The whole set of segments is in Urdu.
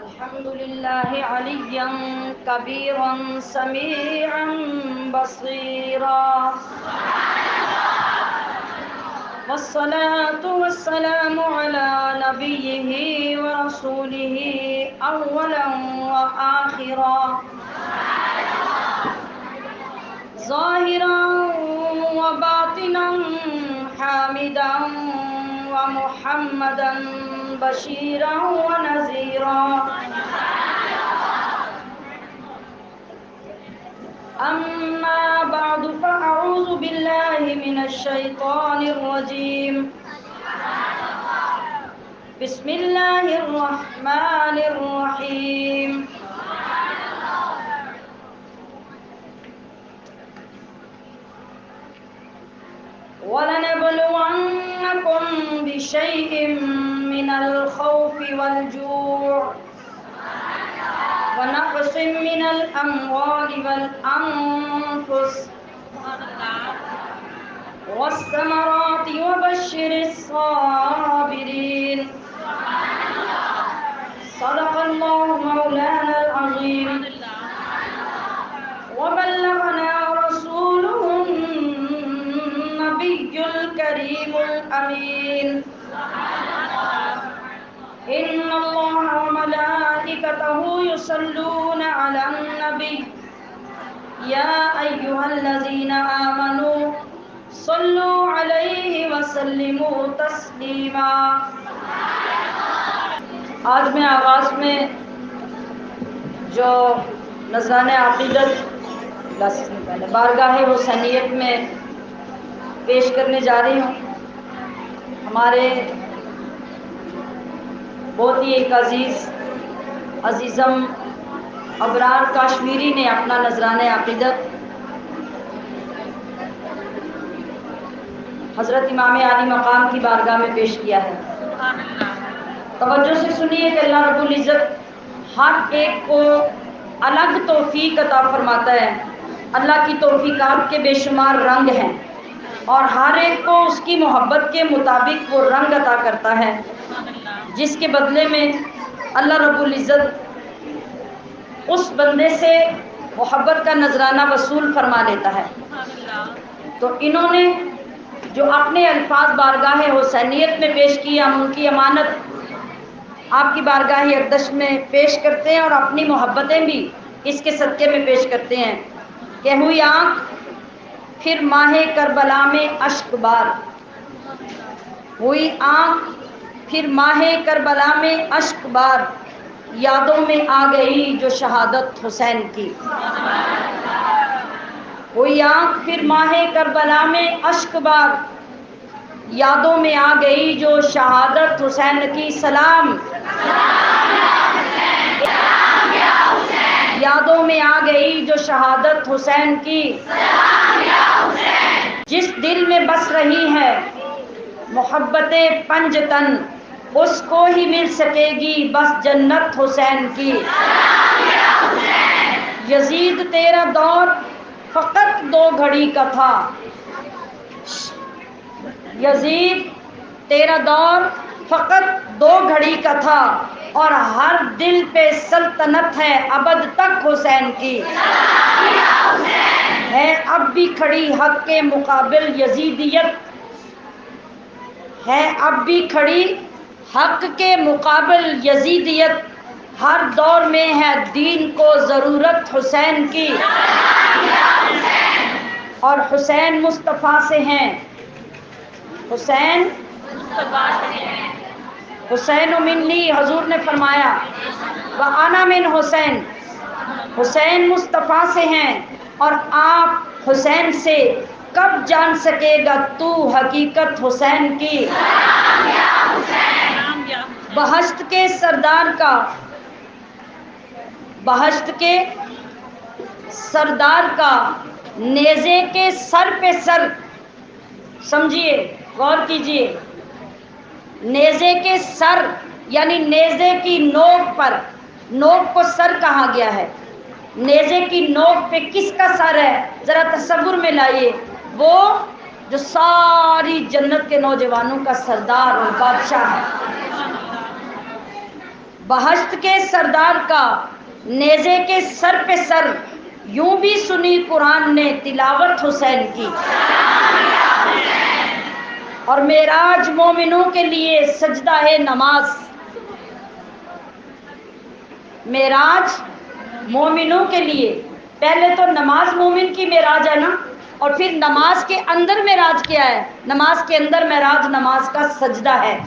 الحمد لله عليا كبيرا سميعا بصيرا، والصلاة والسلام على نبيه ورسوله أولا وآخرا، ظاهرا وباطنا حامدا ومحمدا بشيرا ونذيرا. أما بعد فأعوذ بالله من الشيطان الرجيم. بسم الله الرحمن الرحيم. وَلَنَبْلُوَنَّكُمْ بِشَيْءٍ مِّنَ الْخَوْفِ وَالْجُوعِ وَنَقْصٍ مِّنَ الْأَمْوَالِ وَالْأَنفُسِ وَالثَّمَرَاتِ وَبَشِّرِ الصَّابِرِينَ. صدق الله مولانا العظيم وبلغنا رسوله النبي الكريم الأمين. إن الله وملائكته يصلون على النبي يا أيها الذين آمنوا صلوا عليه وسلموا تسلیما. آج میں آغاز میں جو نذرانِ عقیدت بارگاہ حسینیت میں پیش کرنے جا رہی ہوں، ہمارے بہت ہی ایک عزیزم ابرار کاشمیری نے اپنا نذرانِ عقیدت حضرت امام عالی مقام کی بارگاہ میں پیش کیا ہے. توجہ سے سنیے کہ اللہ رب العزت ہر ایک کو الگ توفیق عطا فرماتا ہے. اللہ کی توفیقات کے بے شمار رنگ ہیں اور ہر ایک کو اس کی محبت کے مطابق وہ رنگ عطا کرتا ہے، جس کے بدلے میں اللہ رب العزت اس بندے سے محبت کا نذرانہ وصول فرما لیتا ہے. تو انہوں نے جو اپنے الفاظ بارگاہ حسینیت میں پیش کیے، ہم ان کی امانت آپ کی بارگاہ اقدس میں پیش کرتے ہیں اور اپنی محبتیں بھی اس کے صدقے میں پیش کرتے ہیں کہ ہوئی آنکھ پھر ماہ کربلا میں اشک بار، ہوئی آنکھ پھر ماہ کربلا میں اشک بار، یادوں میں آ گئی جو شہادت حسین کی. ہوئی آنکھ پھر ماہ کربلا میں اشک بار، یادوں میں آ گئی جو شہادت حسین کی. سلام یادوں میں آ گئی جو شہادت حسین کی. جس دل میں بس رہی ہے محبت پنجتن، اس کو ہی مل سکے گی بس جنت حسین کی. یزید تیرا دور فقط 2 گھڑی کا تھا، یزید تیرا دور فقط 2 گھڑی کا تھا، اور ہر دل پہ سلطنت ہے ابد تک حسین کی. ہے اب بھی کھڑی حق کے مقابل یزیدیت، ہے اب بھی کھڑی حق کے مقابل یزیدیت، ہر دور میں ہے دین کو ضرورت حسین کی. اور حسین مصطفیٰ سے ہیں، حسین حسین منی، حضور نے فرمایا وَأَنَا مِنْ حسین، حسین مصطفیٰ سے ہیں اور آپ حسین سے کب جان سکے گا تو حقیقت حسین کی. بہشت کے سردار کا، بہشت کے سردار کا نیزے کے سر پہ سر، سمجھیے غور کیجئے، نیزے کے سر یعنی نیزے کی نوک پر، نوک کو سر کہا گیا ہے، نیزے کی نوک پہ کس کا سر ہے ذرا تصور میں لائیے، وہ جو ساری جنت کے نوجوانوں کا سردار اور بادشاہ ہے. بہشت کے سردار کا نیزے کے سر پہ سر، یوں بھی سنی قرآن نے تلاوت حسین کی۔ اور معراج مومنوں کے لیے سجدہ ہے نماز، معراج مومنوں کے لیے، پہلے تو نماز مومن کی معراج ہے نا، اور پھر نماز کے اندر معراج کیا ہے؟ نماز کے اندر معراج نماز کا سجدہ ہے۔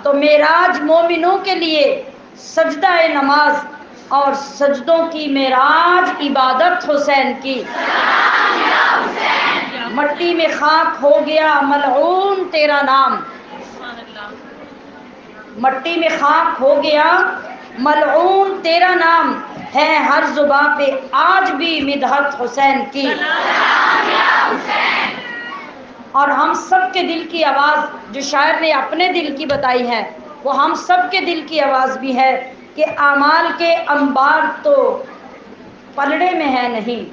تو معراج مومنوں کے لیے سجدہ ہے نماز، اور سجدوں کی معراج عبادت حسین کی۔ مٹی میں خاک ہو گیا ملعون تیرا نام، مٹی میں خاک ہو گیا ملعون تیرا نام، ہے ہر زباں پہ آج بھی مدحت حسین کی۔ اور ہم سب کے دل کی آواز جو شاعر نے اپنے دل کی بتائی ہے، وہ ہم سب کے دل کی آواز بھی ہے کہ اعمال کے انبار تو پلڑے میں ہے نہیں،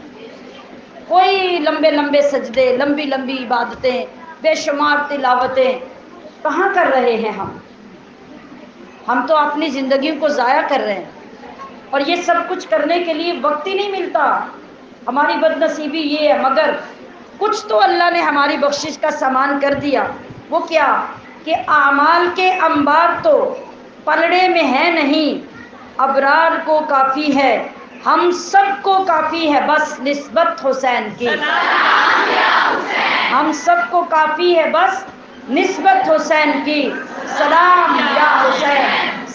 کوئی لمبے لمبے سجدے، لمبی لمبی عبادتیں، بے شمار تلاوتیں کہاں کر رہے ہیں ہم تو اپنی زندگیوں کو ضائع کر رہے ہیں، اور یہ سب کچھ کرنے کے لیے وقت ہی نہیں ملتا۔ ہماری بد نصیبی یہ ہے، مگر کچھ تو اللہ نے ہماری بخشش کا سامان کر دیا۔ وہ کیا کہ اعمال کے انبار تو پلڑے میں ہے نہیں، ابرار کو کافی ہے، ہم سب کو کافی ہے بس نسبت حسین کی۔ ہم سب کو کافی ہے بس نسبت حسین کی۔ سلام یا حسین،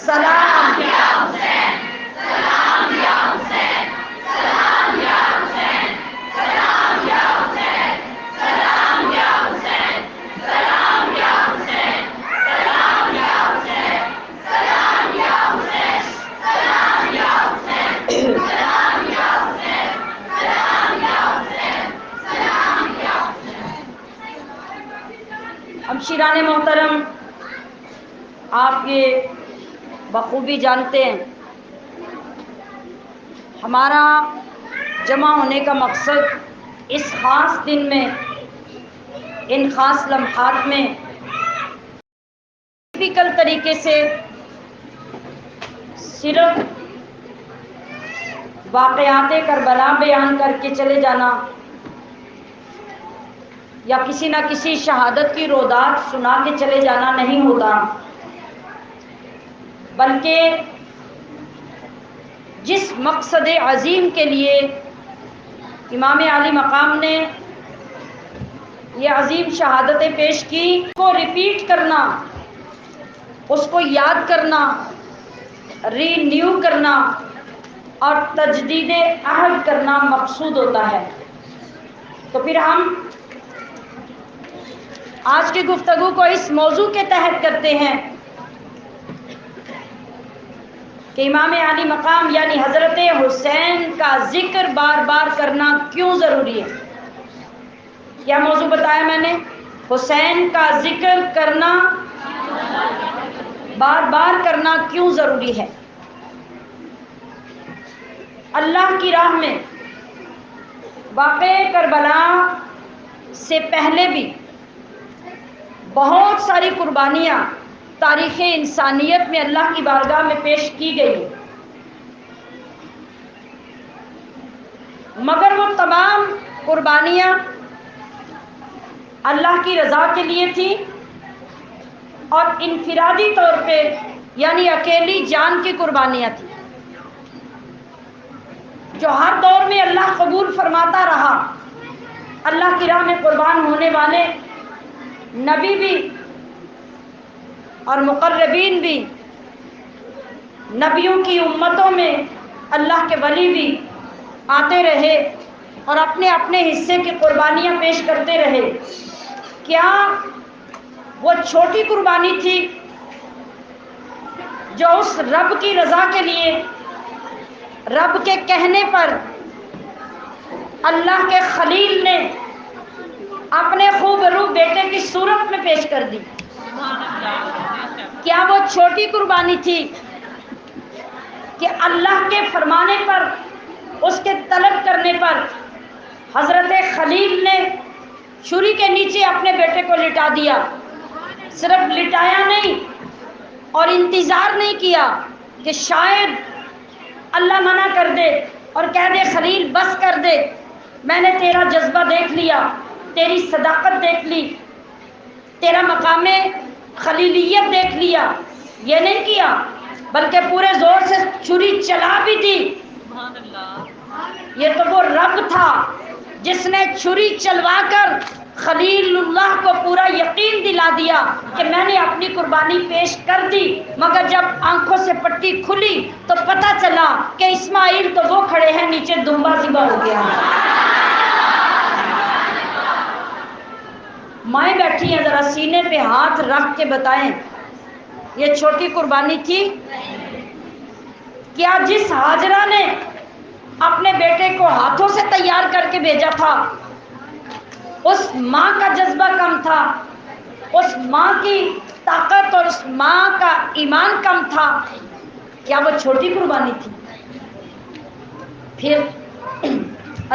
سلام یا حسین، سلام یا حسین، سلام یا حسین، سلام یا حسین، سلام یا حسین، سلام یا حسین، سلام یا حسین، سلام یا حسین، سلام یا حسین، سلام یا حسین، سلام یا حسین، سلام یا حسین۔ ہمشیران محترم، آپ یہ بخوبی جانتے ہیں ہمارا جمع ہونے کا مقصد اس خاص دن میں، ان خاص لمحات میں ٹیپیکل طریقے سے صرف واقعات کربلا بیان کر کے چلے جانا یا کسی نہ کسی شہادت کی رودات سنا کے چلے جانا نہیں ہوتا، بلکہ جس مقصد عظیم کے لیے امام عالی مقام نے یہ عظیم شہادتیں پیش کی، کو ریپیٹ کرنا، اس کو یاد کرنا، ری نیو کرنا اور تجدید عہد کرنا مقصود ہوتا ہے۔ تو پھر ہم آج کی گفتگو کو اس موضوع کے تحت کرتے ہیں کہ امام عالی مقام یعنی حضرت حسین کا ذکر بار بار کرنا کیوں ضروری ہے۔ کیا موضوع بتایا میں نے؟ حسین کا ذکر کرنا، بار بار کرنا کیوں ضروری ہے۔ اللہ کی راہ میں واقعہ کربلا سے پہلے بھی بہت ساری قربانیاں تاریخ انسانیت میں اللہ کی بارگاہ میں پیش کی گئی، مگر وہ تمام قربانیاں اللہ کی رضا کے لیے تھی اور انفرادی طور پہ یعنی اکیلی جان کی قربانیاں تھیں جو ہر دور میں اللہ قبول فرماتا رہا۔ اللہ کی راہ میں قربان ہونے والے نبی بھی اور مقربین بھی، نبیوں کی امتوں میں اللہ کے ولی بھی آتے رہے اور اپنے اپنے حصے کی قربانیاں پیش کرتے رہے۔ کیا وہ چھوٹی قربانی تھی جو اس رب کی رضا کے لیے، رب کے کہنے پر اللہ کے خلیل نے اپنے خوبرو بیٹے کی صورت میں پیش کر دی؟ کیا وہ چھوٹی قربانی تھی کہ اللہ کے فرمانے پر، اس کے طلب کرنے پر حضرت خلیل نے چھری کے نیچے اپنے بیٹے کو لٹا دیا؟ صرف لٹایا نہیں اور انتظار نہیں کیا، کہ شاید اللہ منع کر دے اور کہہ دے خلیل بس کر دے، میں نے تیرا جذبہ دیکھ لیا، تیری صداقت دیکھ لی، تیرا مقام خلیلیت دیکھ لیا. یہ نہیں کیا، بلکہ پورے زور سے چھری چلا بھی دی. یہ تو وہ رب تھا جس نے چھری چلوا کر خلیل اللہ کو پورا یقین دلا دیا کہ میں نے اپنی قربانی پیش کر دی. مگر جب آنکھوں سے پٹی کھلی تو پتہ چلا کہ اسماعیل تو وہ کھڑے ہیں، نیچے دمبا ذبح ہو گیا. مائیں بیٹھی ہیں، ذرا سینے پہ ہاتھ رکھ کے بتائیں یہ چھوٹی قربانی تھی؟ کیا جس ہاجرہ نے اپنے بیٹے کو ہاتھوں سے تیار کر کے بھیجا تھا اس ماں کا جذبہ کم تھا؟ اس ماں کی طاقت اور اس ماں کا ایمان کم تھا؟ کیا وہ چھوٹی قربانی تھی؟ پھر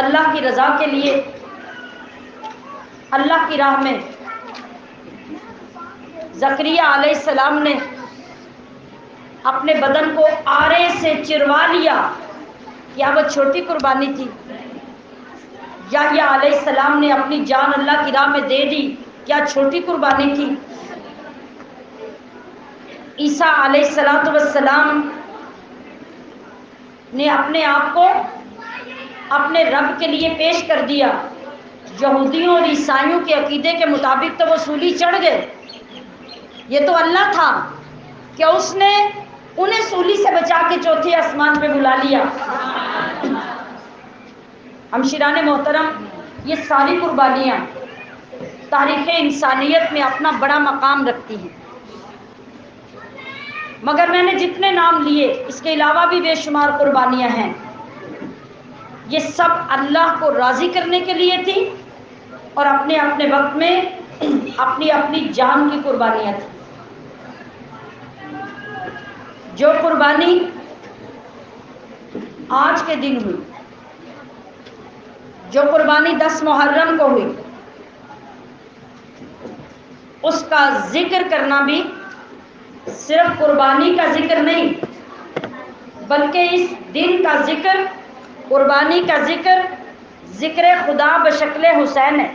اللہ کی رضا کے لیے اللہ کی راہ میں زکریا علیہ السلام نے اپنے بدن کو آرے سے چروا لیا. کیا وہ چھوٹی قربانی تھی؟ یحییٰ علیہ السلام نے اپنی جان اللہ کی راہ میں دے دی. کیا چھوٹی قربانی تھی؟ عیسیٰ علیہ السلام نے اپنے آپ کو اپنے رب کے لیے پیش کر دیا. یہودیوں اور عیسائیوں کے عقیدے کے مطابق تو وہ سولی چڑھ گئے. یہ تو اللہ تھا کہ اس نے انہیں سولی سے بچا کے چوتھے آسمان پہ بلا لیا. ہمشیران محترم، یہ ساری قربانیاں تاریخ انسانیت میں اپنا بڑا مقام رکھتی ہیں. مگر میں نے جتنے نام لیے اس کے علاوہ بھی بے شمار قربانیاں ہیں. یہ سب اللہ کو راضی کرنے کے لیے تھی اور اپنے اپنے وقت میں اپنی اپنی جان کی قربانیاں تھیں. جو قربانی آج کے دن ہوئی، جو قربانی 10 محرم کو ہوئی، اس کا ذکر کرنا بھی صرف قربانی کا ذکر نہیں بلکہ اس دن کا ذکر، قربانی کا ذکر، ذکر خدا بشکل حسین ہے.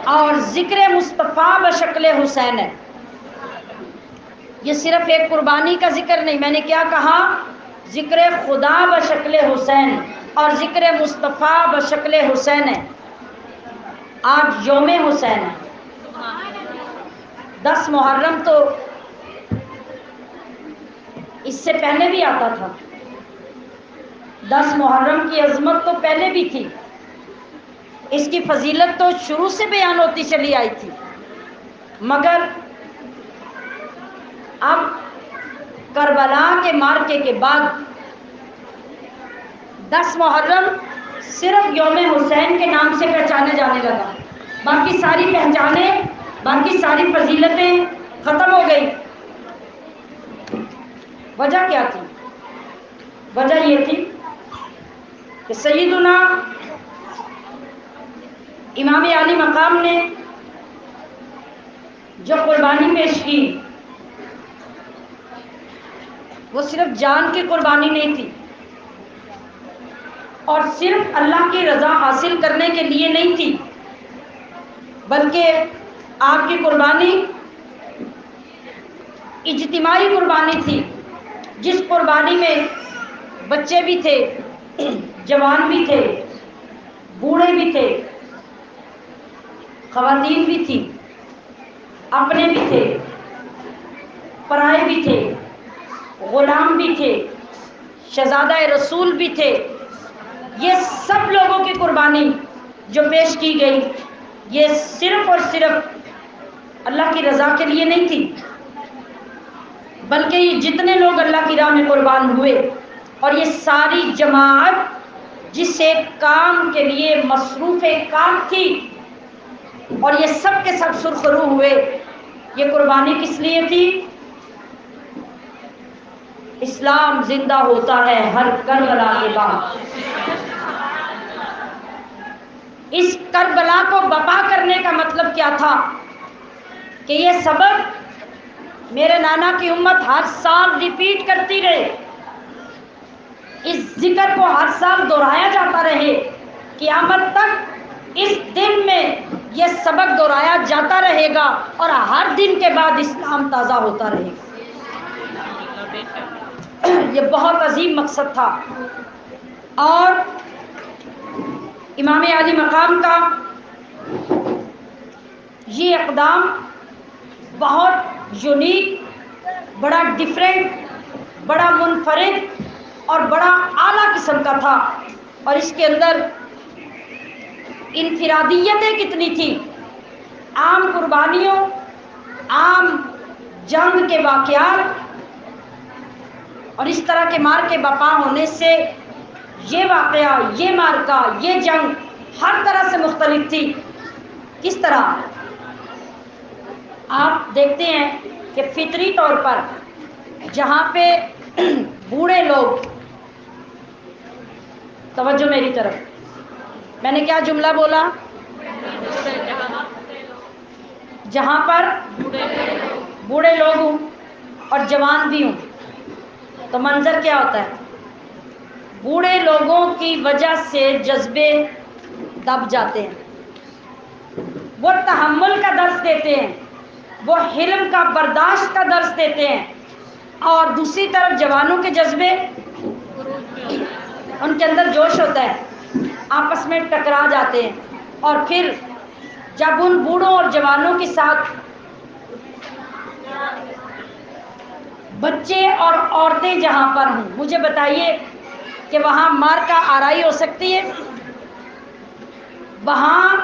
اور ذکر مصطفیٰ بشکل حسین ہے. یہ صرف ایک قربانی کا ذکر نہیں، میں نے کیا کہا؟ ذکر خدا بشکل حسین اور ذکر مصطفیٰ بشکل حسین ہے. آج یوم حسین ہے. 10 محرم تو اس سے پہلے بھی آتا تھا. 10 محرم کی عظمت تو پہلے بھی تھی، اس کی فضیلت تو شروع سے بیان ہوتی چلی آئی تھی. مگر اب کربلا کے مارکے کے بعد 10 محرم صرف یوم حسین کے نام سے پہچانے جانے لگا. باقی ساری پہچانیں، باقی ساری فضیلتیں ختم ہو گئی. وجہ کیا تھی؟ وجہ یہ تھی کہ سیدنا امام عالی مقام نے جو قربانی پیش کی وہ صرف جان کی قربانی نہیں تھی اور صرف اللہ کی رضا حاصل کرنے کے لیے نہیں تھی، بلکہ آپ کی قربانی اجتماعی قربانی تھی، جس قربانی میں بچے بھی تھے، جوان بھی تھے، بوڑھے بھی تھے، خواتین بھی تھی، اپنے بھی تھے، پرائے بھی تھے، غلام بھی تھے، شہزادہ رسول بھی تھے. یہ سب لوگوں کی قربانی جو پیش کی گئی یہ صرف اور صرف اللہ کی رضا کے لیے نہیں تھی، بلکہ یہ جتنے لوگ اللہ کی راہ میں قربان ہوئے اور یہ ساری جماعت جس ایک کام کے لیے مصروف کام تھی اور یہ سب کے سب سرخرو ہوئے، یہ قربانی کس لیے تھی؟ اسلام زندہ ہوتا ہے ہر کربلا کے بعد. اس کربلا کو بپا کرنے کا مطلب کیا تھا کہ یہ سبق میرے نانا کی امت ہر سال ریپیٹ کرتی رہے، اس ذکر کو ہر سال دہرایا جاتا رہے، قیامت تک اس دن میں یہ سبق دہرایا جاتا رہے گا اور ہر دن کے بعد اسلام تازہ ہوتا رہے گا۔ یہ بہت عظیم مقصد تھا، اور امام عالی مقام کا یہ اقدام بہت یونیک، بڑا ڈیفرنٹ، بڑا منفرد اور بڑا اعلیٰ قسم کا تھا، اور اس کے اندر انفرادیتیں کتنی تھیں، عام قربانیوں، عام جنگ کے واقعات اور اس طرح کے مار کے بپا ہونے سے یہ واقعہ، یہ مارکہ، یہ جنگ ہر طرح سے مختلف تھی۔ کس طرح آپ دیکھتے ہیں کہ فطری طور پر جہاں پہ بوڑھے لوگ، توجہ میری طرف، میں نے کیا جملہ بولا؟ جہاں پر بوڑھے لوگ ہوں اور جوان بھی ہوں تو منظر کیا ہوتا ہے؟ بوڑھے لوگوں کی وجہ سے جذبے دب جاتے ہیں، وہ تحمل کا درس دیتے ہیں، وہ حلم کا، برداشت کا درس دیتے ہیں، اور دوسری طرف جوانوں کے جذبے، ان کے اندر جوش ہوتا ہے، آپس میں ٹکرا جاتے ہیں، اور پھر جب ان بوڑھوں اور جوانوں کے ساتھ بچے اور عورتیں جہاں پر ہوں، مجھے بتائیے کہ وہاں مار کا آرائی ہو سکتی ہے؟ وہاں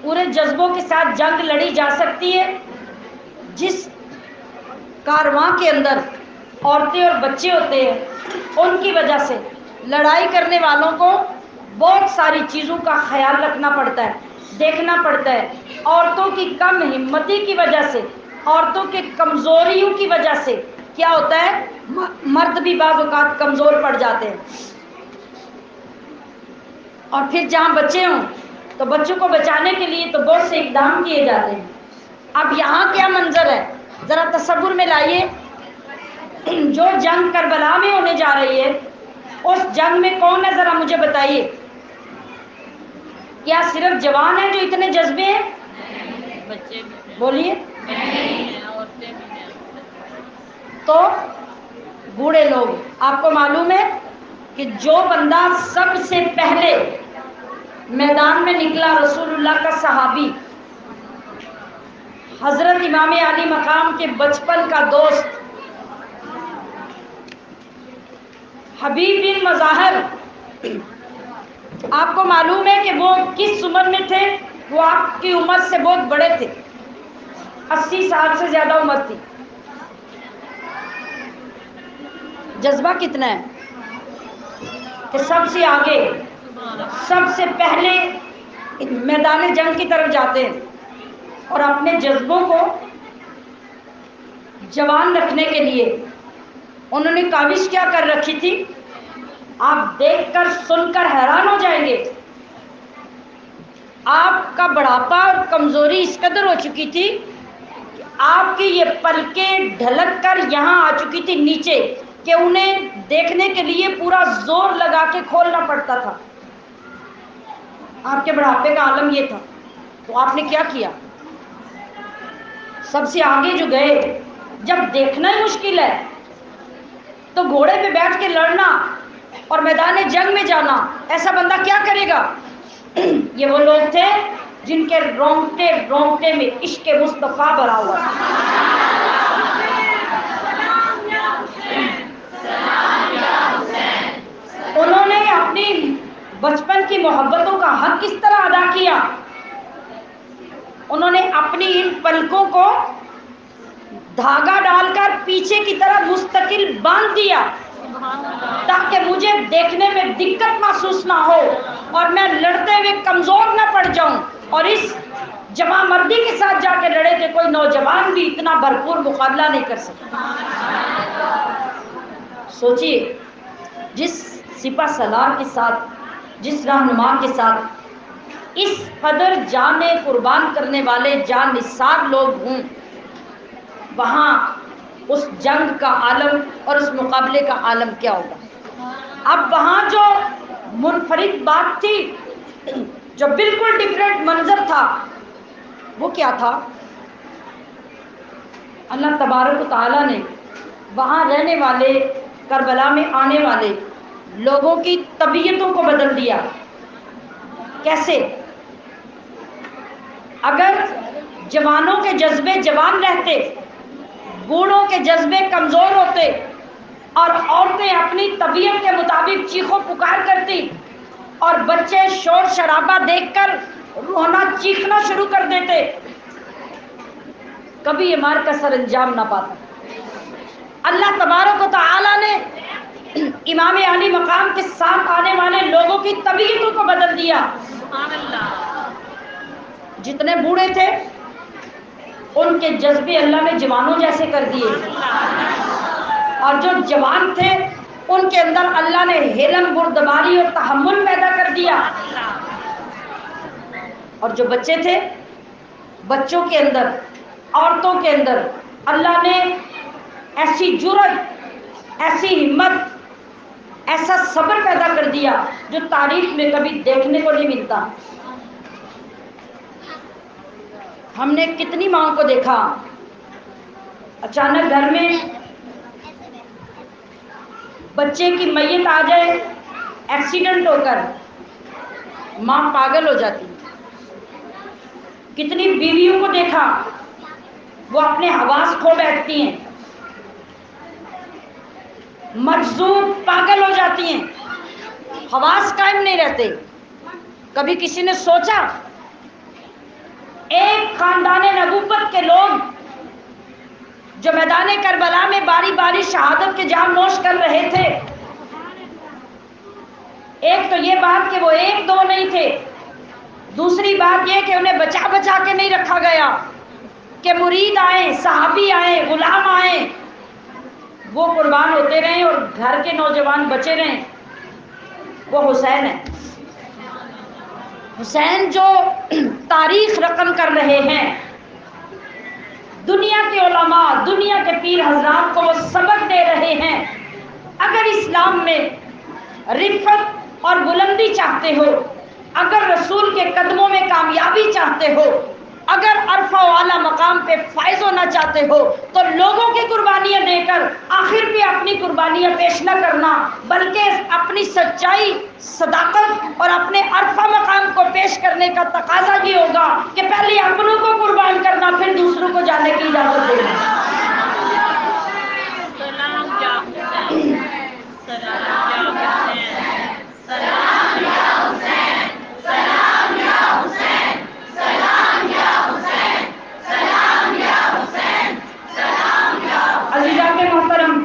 پورے جذبوں کے ساتھ جنگ لڑی جا سکتی ہے؟ جس کارواں کے اندر عورتیں اور بچے ہوتے ہیں، ان کی وجہ سے لڑائی کرنے والوں کو بہت ساری چیزوں کا خیال رکھنا پڑتا ہے، دیکھنا پڑتا ہے۔ عورتوں کی کم ہمتی کی وجہ سے، عورتوں کے کمزوریوں کی وجہ سے کیا ہوتا ہے، مرد بھی بعض اوقات کمزور پڑ جاتے ہیں، اور پھر جہاں بچے ہوں تو بچوں کو بچانے کے لیے تو بہت سے اقدام کیے جاتے ہیں۔ اب یہاں کیا منظر ہے، ذرا تصور میں لائیے، جو جنگ کربلا میں ہونے جا رہی ہے، اس جنگ میں کون ہے ذرا مجھے بتائیے؟ کیا صرف جوان ہیں جو اتنے جذبے ہیں؟ بچے بھی، بولیے، تو بوڑھے لوگ، آپ کو معلوم ہے کہ جو بندہ سب سے پہلے میدان میں نکلا، رسول اللہ کا صحابی، حضرت امام علی مقام کے بچپن کا دوست حبیب بن مظاہر، آپ کو معلوم ہے کہ وہ کس عمر میں تھے؟ وہ آپ کی عمر سے بہت بڑے تھے، 80 سال سے زیادہ عمر تھی۔ جذبہ کتنا ہے کہ سب سے آگے، سب سے پہلے میدان جنگ کی طرف جاتے ہیں، اور اپنے جذبوں کو جوان رکھنے کے لیے انہوں نے کاوش کیا کر رکھی تھی، آپ دیکھ کر سن کر حیران ہو جائیں گے۔ آپ کا بڑھاپا اور کمزوری اس قدر ہو چکی تھی کہ آپ کی یہ پلکیں ڈھلک کر یہاں آ چکی تھی نیچے، کہ انہیں دیکھنے کے لیے پورا زور لگا کے کھولنا پڑتا تھا۔ آپ کے بڑھاپے کا عالم یہ تھا، تو آپ نے کیا کیا؟ سب سے آگے جو گئے، جب دیکھنا ہی مشکل ہے تو گھوڑے پہ بیٹھ کے لڑنا اور میدان جنگ میں جانا، ایسا بندہ کیا کرے گا؟ یہ وہ لوگ تھے جن کے رونگٹے رونگٹے میں عشق مصطفیٰ بھرا ہوا تھا۔ انہوں نے اپنی بچپن کی محبتوں کا حق کس طرح ادا کیا؟ انہوں نے اپنی ان پلکوں کو دھاگا ڈال کر پیچھے کی طرف مستقل باندھ دیا تاکہ مجھے دیکھنے میں دقت محسوس نہ ہو اور میں لڑتے ہوئے کمزور نہ پڑ جاؤں، اور اس جمع مردی کے ساتھ جا کے لڑے تھے، کوئی نوجوان بھی اتنا بھرپور مقابلہ نہیں کر سکتا۔ سوچئے، جس سپہ سالار کے ساتھ، جس رہنما کے ساتھ اس قدر جانیں قربان کرنے والے جان نثار لوگ ہوں، وہاں اس جنگ کا عالم اور اس مقابلے کا عالم کیا ہوگا؟ اب وہاں جو منفرد بات تھی، جو بالکل ڈیفرنٹ منظر تھا، وہ کیا تھا؟ اللہ تبارک و تعالیٰ نے وہاں رہنے والے، کربلا میں آنے والے لوگوں کی طبیعتوں کو بدل دیا۔ کیسے؟ اگر جوانوں کے جذبے جوان رہتے، بوڑھوں کے جذبے کمزور ہوتے، اور عورتیں اپنی طبیعت کے مطابق چیخو پکار کرتی، اور بچے شور شرابہ دیکھ کر رونا چیخنا شروع کر دیتے، کبھی یہ مار کا سر انجام نہ پاتا۔ اللہ تبارک و تعالیٰ نے امام علی مقام کے ساتھ آنے والے لوگوں کی طبیعتوں کو بدل دیا۔ جتنے بوڑھے تھے ان کے جذبے اللہ نے جوانوں جیسے کر دیے، اور جو جوان تھے ان کے اندر اللہ نے حلم، بردباری اور تحمل پیدا کر دیا، اور جو بچے تھے بچوں کے اندر، عورتوں کے اندر اللہ نے ایسی جرأت، ایسی ہمت، ایسا صبر پیدا کر دیا جو تاریخ میں کبھی دیکھنے کو نہیں ملتا۔ ہم نے کتنی ماں کو دیکھا اچانک گھر میں بچے کی میت آ جائے ایکسیڈنٹ ہو کر، ماں پاگل ہو جاتی۔ کتنی بیویوں کو دیکھا وہ اپنے حواس کھو بیٹھتی ہیں، مجذوب پاگل ہو جاتی ہیں، حواس قائم نہیں رہتے۔ کبھی کسی نے سوچا ایک خاندان نبوت کے لوگ جو میدان کربلا میں باری باری شہادت کے جام نوش کر رہے تھے، ایک تو یہ بات کہ وہ ایک دو نہیں تھے، دوسری بات یہ کہ انہیں بچا بچا کے نہیں رکھا گیا کہ مرید آئیں، صحابی آئیں، غلام آئیں، وہ قربان ہوتے رہیں اور گھر کے نوجوان بچے رہیں۔ وہ حسین ہے، حسین جو تاریخ رقم کر رہے ہیں۔ دنیا کے علماء، دنیا کے پیر حضرات کو وہ سبق دے رہے ہیں، اگر اسلام میں رفعت اور بلندی چاہتے ہو، اگر رسول کے قدموں میں کامیابی چاہتے ہو، اگر عرفہ و اعلیٰ مقام پہ فائز ہونا چاہتے ہو، تو لوگوں کی قربانیاں دے کر آخر پہ اپنی قربانیاں پیش نہ کرنا، بلکہ اپنی سچائی، صداقت اور اپنے عرفہ مقام کو پیش کرنے کا تقاضا یہ ہوگا کہ پہلے اپنوں کو قربان کرنا، پھر دوسروں کو جانے کی اجازت دینا۔ محترم،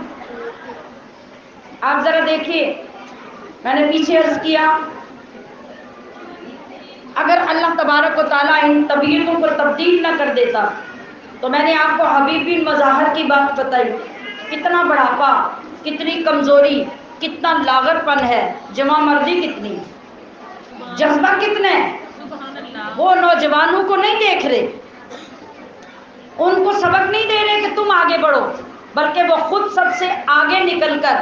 آپ ذرا دیکھیے، میں نے پیچھے عرض کیا اگر اللہ تبارک و تعالیٰ ان طبیعتوں کو تبدیل نہ کر دیتا تو میں نے آپ کو حبیب بن مظاہر کی بات بتائی، کتنا بڑھاپا، کتنی کمزوری، کتنا لاغر پن ہے، جمع مردی کتنی، جذبہ کتنے، وہ نوجوانوں کو نہیں دیکھ رہے، ان کو سبق نہیں دے رہے کہ تم آگے بڑھو، بلکہ وہ خود سب سے آگے نکل کر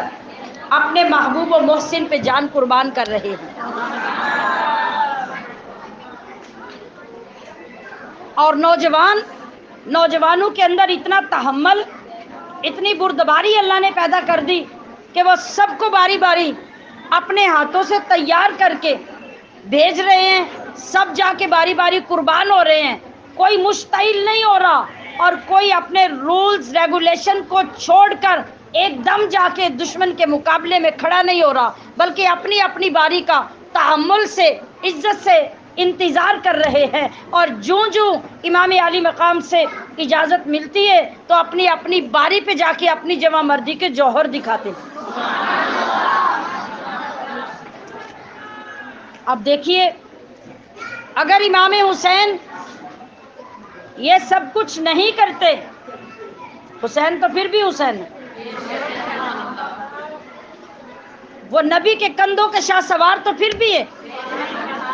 اپنے محبوب و محسن پہ جان قربان کر رہے ہیں۔ اور نوجوانوں کے اندر اتنا تحمل، اتنی بردباری اللہ نے پیدا کر دی کہ وہ سب کو باری باری اپنے ہاتھوں سے تیار کر کے بھیج رہے ہیں، سب جا کے باری باری قربان ہو رہے ہیں، کوئی مشتعل نہیں ہو رہا، اور کوئی اپنے رولز ریگولیشن کو چھوڑ کر ایک دم جا کے دشمن کے مقابلے میں کھڑا نہیں ہو رہا، بلکہ اپنی اپنی باری کا تحمل سے، عزت سے انتظار کر رہے ہیں، اور جوں جوں امام علی مقام سے اجازت ملتی ہے تو اپنی اپنی باری پہ جا کے اپنی جمع مردی کے جوہر دکھاتے ہیں۔ اب دیکھیے، اگر امام حسین یہ سب کچھ نہیں کرتے، حسین تو پھر بھی حسین ہے، وہ نبی کے کندھوں کے شاہ سوار تو پھر بھی ہے،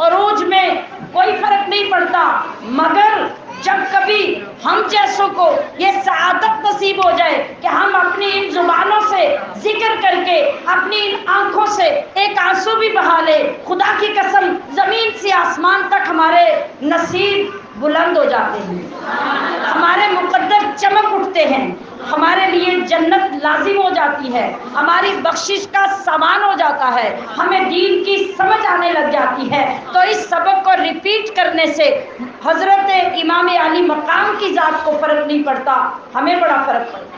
عروج میں کوئی فرق نہیں پڑتا، مگر جب کبھی ہم جیسوں کو یہ سعادت نصیب ہو جائے کہ ہم اپنی ان زبانوں سے ذکر کر کے، اپنی ان آنکھوں سے ایک آنسو بھی بہا لے، خدا کی قسم زمین سے آسمان تک ہمارے نصیب بلند ہو جاتے ہیں، ہمارے مقدر چمک اٹھتے ہیں، ہمارے لیے جنت لازم ہو جاتی ہے، ہماری بخشش کا سامان ہو جاتا ہے، ہمیں دین کی سمجھ آنے لگ جاتی ہے۔ تو اس سبق کو ریپیٹ کرنے سے حضرت امام علی مقام کی ذات کو فرق نہیں پڑتا، ہمیں بڑا فرق پڑتا ہے۔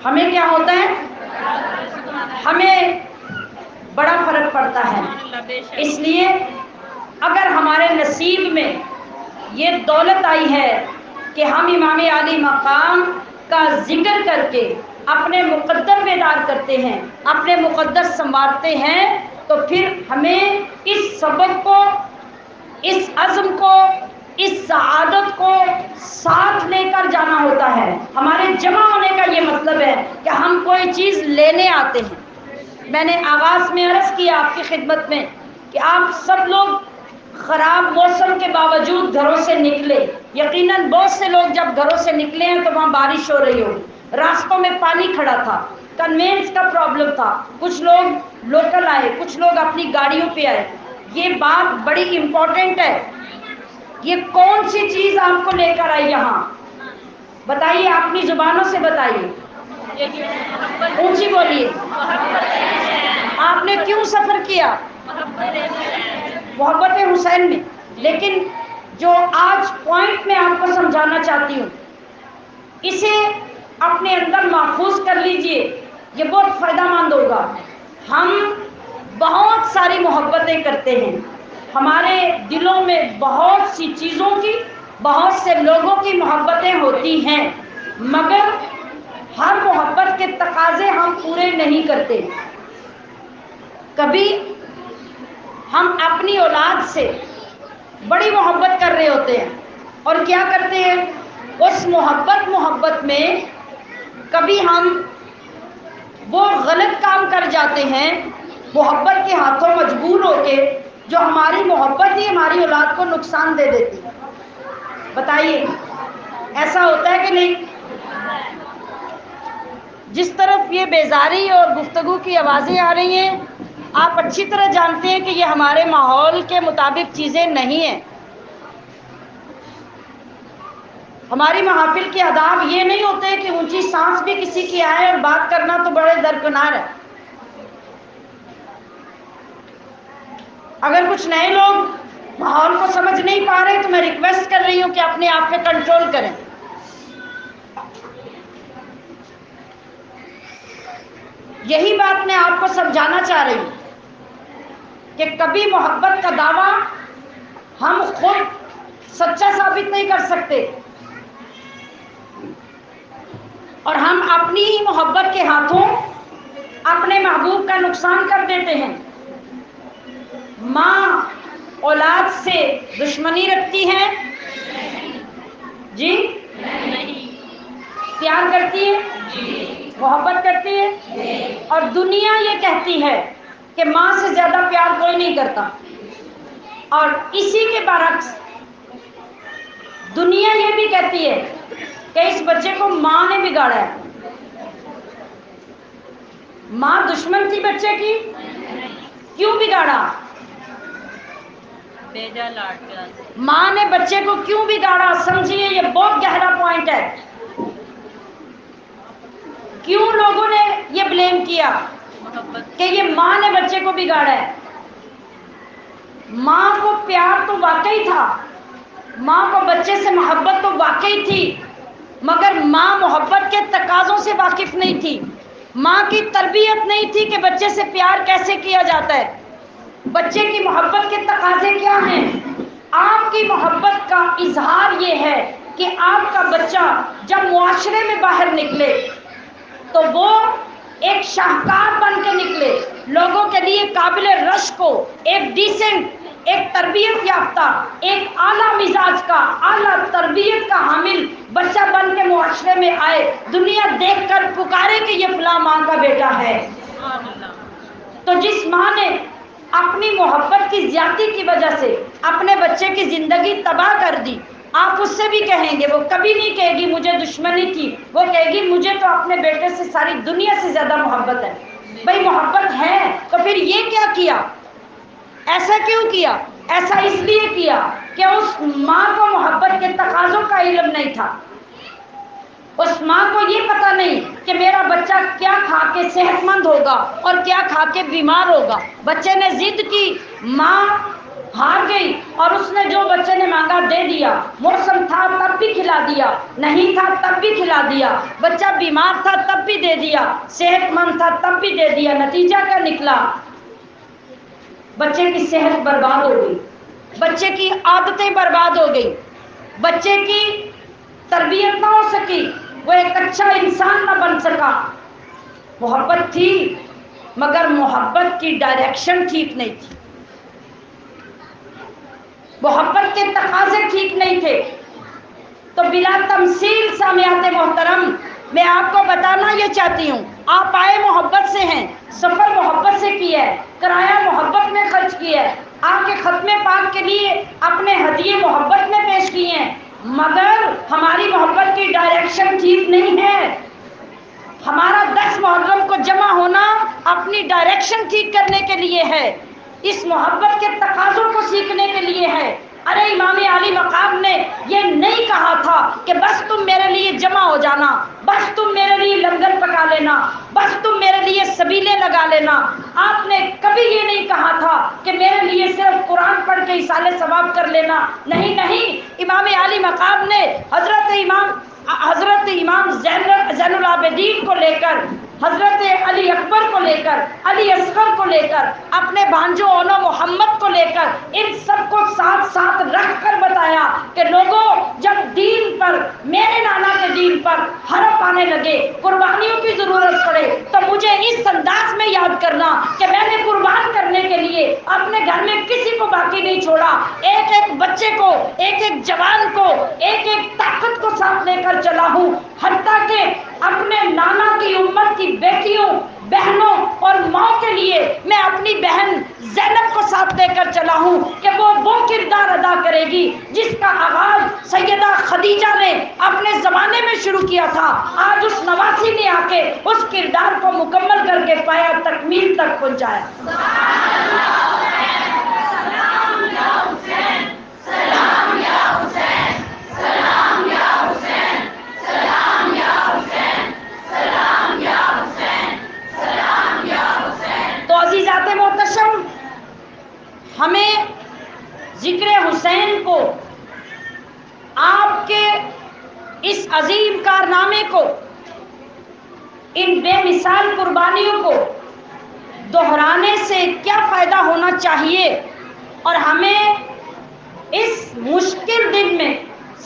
ہمیں کیا ہوتا ہے؟ ہمیں بڑا فرق پڑتا ہے۔ اس لیے اگر ہمارے نصیب میں یہ دولت آئی ہے کہ ہم امام علی مقام کا ذکر کر کے اپنے مقدر بیدار کرتے ہیں، اپنے مقدر سنوارتے ہیں، تو پھر ہمیں اس سبق کو، اس عزم کو، اس سعادت کو ساتھ لے کر جانا ہوتا ہے۔ ہمارے جمع ہونے کا یہ مطلب ہے کہ ہم کوئی چیز لینے آتے ہیں۔ میں نے آغاز میں عرض کیا آپ کی خدمت میں کہ آپ سب لوگ خراب موسم کے باوجود گھروں سے نکلے، یقیناً بہت سے لوگ جب گھروں سے نکلے ہیں تو وہاں بارش ہو رہی ہوگی، راستوں میں پانی کھڑا تھا، کنوینس کا پرابلم تھا، کچھ لوگ لوکل آئے، کچھ لوگ اپنی گاڑیوں پہ آئے۔ یہ بات بڑی امپورٹنٹ ہے، یہ کون سی چیز آپ کو لے کر آئی یہاں؟ بتائیے، اپنی زبانوں سے بتائیے، اونچی بولیے، آپ نے کیوں سفر کیا؟ محبت حسین میں۔ لیکن جو آج پوائنٹ میں آپ کو سمجھانا چاہتی ہوں، اسے اپنے اندر محفوظ کر لیجئے، یہ بہت فائدہ مند ہوگا۔ ہم بہت ساری محبتیں کرتے ہیں، ہمارے دلوں میں بہت سی چیزوں کی، بہت سے لوگوں کی محبتیں ہوتی ہیں، مگر ہر محبت کے تقاضے ہم پورے نہیں کرتے۔ کبھی ہم اپنی اولاد سے بڑی محبت کر رہے ہوتے ہیں اور کیا کرتے ہیں، اس محبت میں کبھی ہم وہ غلط کام کر جاتے ہیں، محبت کے ہاتھوں مجبور ہو کے، جو ہماری محبت ہی ہماری اولاد کو نقصان دے دیتی۔ بتائیے، ایسا ہوتا ہے کہ نہیں؟ جس طرف یہ بیزاری اور گفتگو کی آوازیں آ رہی ہیں، آپ اچھی طرح جانتے ہیں کہ یہ ہمارے ماحول کے مطابق چیزیں نہیں ہیں۔ ہماری محافل کے آداب یہ نہیں ہوتے کہ اونچی سانس بھی کسی کی آئے اور بات کرنا تو بڑے درکنار ہے۔ اگر کچھ نئے لوگ ماحول کو سمجھ نہیں پا رہے تو میں ریکویسٹ کر رہی ہوں کہ اپنے آپ پہ کنٹرول کریں۔ یہی بات میں آپ کو سمجھانا چاہ رہی ہوں کہ کبھی محبت کا دعویٰ ہم خود سچا ثابت نہیں کر سکتے، اور ہم اپنی ہی محبت کے ہاتھوں اپنے محبوب کا نقصان کر دیتے ہیں۔ ماں اولاد سے دشمنی رکھتی ہے؟ جی؟ پیار کرتی ہے؟ محبت کرتی ہے؟ اور دنیا یہ کہتی ہے کہ ماں سے زیادہ پیار کوئی نہیں کرتا، اور اسی کے برعکس دنیا یہ بھی کہتی ہے کہ اس بچے کو ماں نے بگاڑا ہے۔ ماں دشمن تھی بچے کی؟ کیوں بگاڑا؟ ماں نے بچے کو کیوں بگاڑا؟ سمجھیے، یہ بہت گہرا پوائنٹ ہے۔ کیوں لوگوں نے یہ بلیم کیا کہ یہ ماں نے بچے کو بگاڑا ہے؟ ماں کو پیار تو واقعی تھا، ماں کو بچے سے محبت تو واقعی تھی، مگر ماں محبت کے تقاضوں سے واقف نہیں تھی، ماں کی تربیت نہیں تھی کہ بچے سے پیار کیسے کیا جاتا ہے، بچے کی محبت کے تقاضے کیا ہیں۔ آپ کی محبت کا اظہار یہ ہے کہ آپ کا بچہ جب معاشرے میں باہر نکلے تو وہ ایک شاہکار بن کے نکلے، لوگوں کے لیے قابل رشک ہو، ایک ڈیسنٹ، ایک تربیت یافتہ، ایک اعلیٰ مزاج کا، اعلیٰ تربیت کا حامل بچہ بن کے معاشرے میں آئے، دنیا دیکھ کر پکارے کہ یہ فلاں ماں کا بیٹا ہے۔ تو جس ماں نے اپنی محبت کی زیادتی کی وجہ سے اپنے بچے کی زندگی تباہ کر دی، آپ اس سے بھی کہیں گے، وہ کبھی نہیں کہے گی مجھے دشمنی تھی، وہ کہے گی مجھے تو اپنے بیٹے سے ساری دنیا سے زیادہ محبت ہے۔ بھئی محبت ہے تو پھر یہ کیا کیا؟ ایسا کیوں کیا؟ ایسا اس لیے کیا کہ اس ماں کو محبت کے تقاضوں کا علم نہیں تھا۔ اس ماں کو یہ پتہ نہیں کہ میرا بچہ کیا کھا کے صحت مند ہوگا اور کیا کھا کے بیمار ہوگا۔ بچے نے ضد کی، ماں ہار گئی اور اس نے جو بچے نے مانگا دے دیا۔ موسم تھا تب بھی کھلا دیا، نہیں تھا تب بھی کھلا دیا، بچہ بیمار تھا تب بھی دے دیا، صحت مند تھا تب بھی دے دیا۔ نتیجہ کیا نکلا؟ بچے کی صحت برباد ہو گئی، بچے کی عادتیں برباد ہو گئی، بچے کی تربیت نہ ہو سکی، وہ ایک اچھا انسان نہ بن سکا۔ محبت تھی مگر محبت کی ڈائریکشن ٹھیک نہیں تھی، محبت کے تقاضے ٹھیک نہیں تھے۔ تو بلا تمثیل سامعات محترم، میں آپ کو بتانا یہ چاہتی ہوں، آپ آئے محبت سے ہیں، سفر محبت سے کیا ہے، کرایہ محبت میں خرچ کیا ہے، آپ کے ختم پاک کے لیے اپنے ہدیے محبت میں پیش کیے ہیں، مگر ہماری محبت کی ڈائریکشن ٹھیک نہیں ہے۔ ہمارا 10 محرم کو جمع ہونا اپنی ڈائریکشن ٹھیک کرنے کے لیے ہے، اس محبت کے تقاضوں کو سیکھنے کے لیے ہے۔ ارے امام علی مقام نے یہ نہیں کہا تھا کہ بس تم میرے لیے جمع ہو جانا، بس تم میرے لیے لنگر پکا لینا، بس تم میرے لیے سبیلے لگا لینا۔ آپ نے کبھی یہ نہیں کہا تھا کہ میرے لیے صرف قرآن پڑھ کے ایصال ثواب کر لینا، نہیں نہیں۔ امام علی مقام نے حضرت امام زین العابدین کو لے کر، حضرت علی اکبر کو لے کر، علی اصغر کو لے کر، اپنے بھانجو اولو محمد کو لے کر، ان سب کو ساتھ ساتھ رکھ کر بتایا کہ لوگوں جب دین پر، میرے نانا کے دین پر حرف آنے لگے، قربانیوں کی ضرورت پڑے، تو مجھے اس انداز میں یاد کرنا کہ میں نے قربان کرنے کے لیے اپنے گھر میں کسی کو باقی نہیں چھوڑا، ایک ایک بچے کو، ایک ایک جوان کو، ایک ایک طاقت کو ساتھ لے کر چلا ہوں، حتیٰ کہ اپنے نانا کی امت کی بیٹیوں، بہنوں اور ماں کے لیے میں اپنی بہن زینب کو ساتھ لے کر چلا ہوں کہ وہ کردار ادا کرے گی جس کا آغاز سیدہ خدیجہ نے اپنے زمانے میں شروع کیا تھا، آج اس نواسی نے آ کے اس کردار کو مکمل کر کے پایا، تکمیل تک پہنچایا۔ تو عزیزات محتشم، ہمیں ذکر حسین کو، آپ کے اس عظیم کارنامے کو، ان بے مثال قربانیوں کو دہرانے سے کیا فائدہ ہونا چاہیے، اور ہمیں اس مشکل دن میں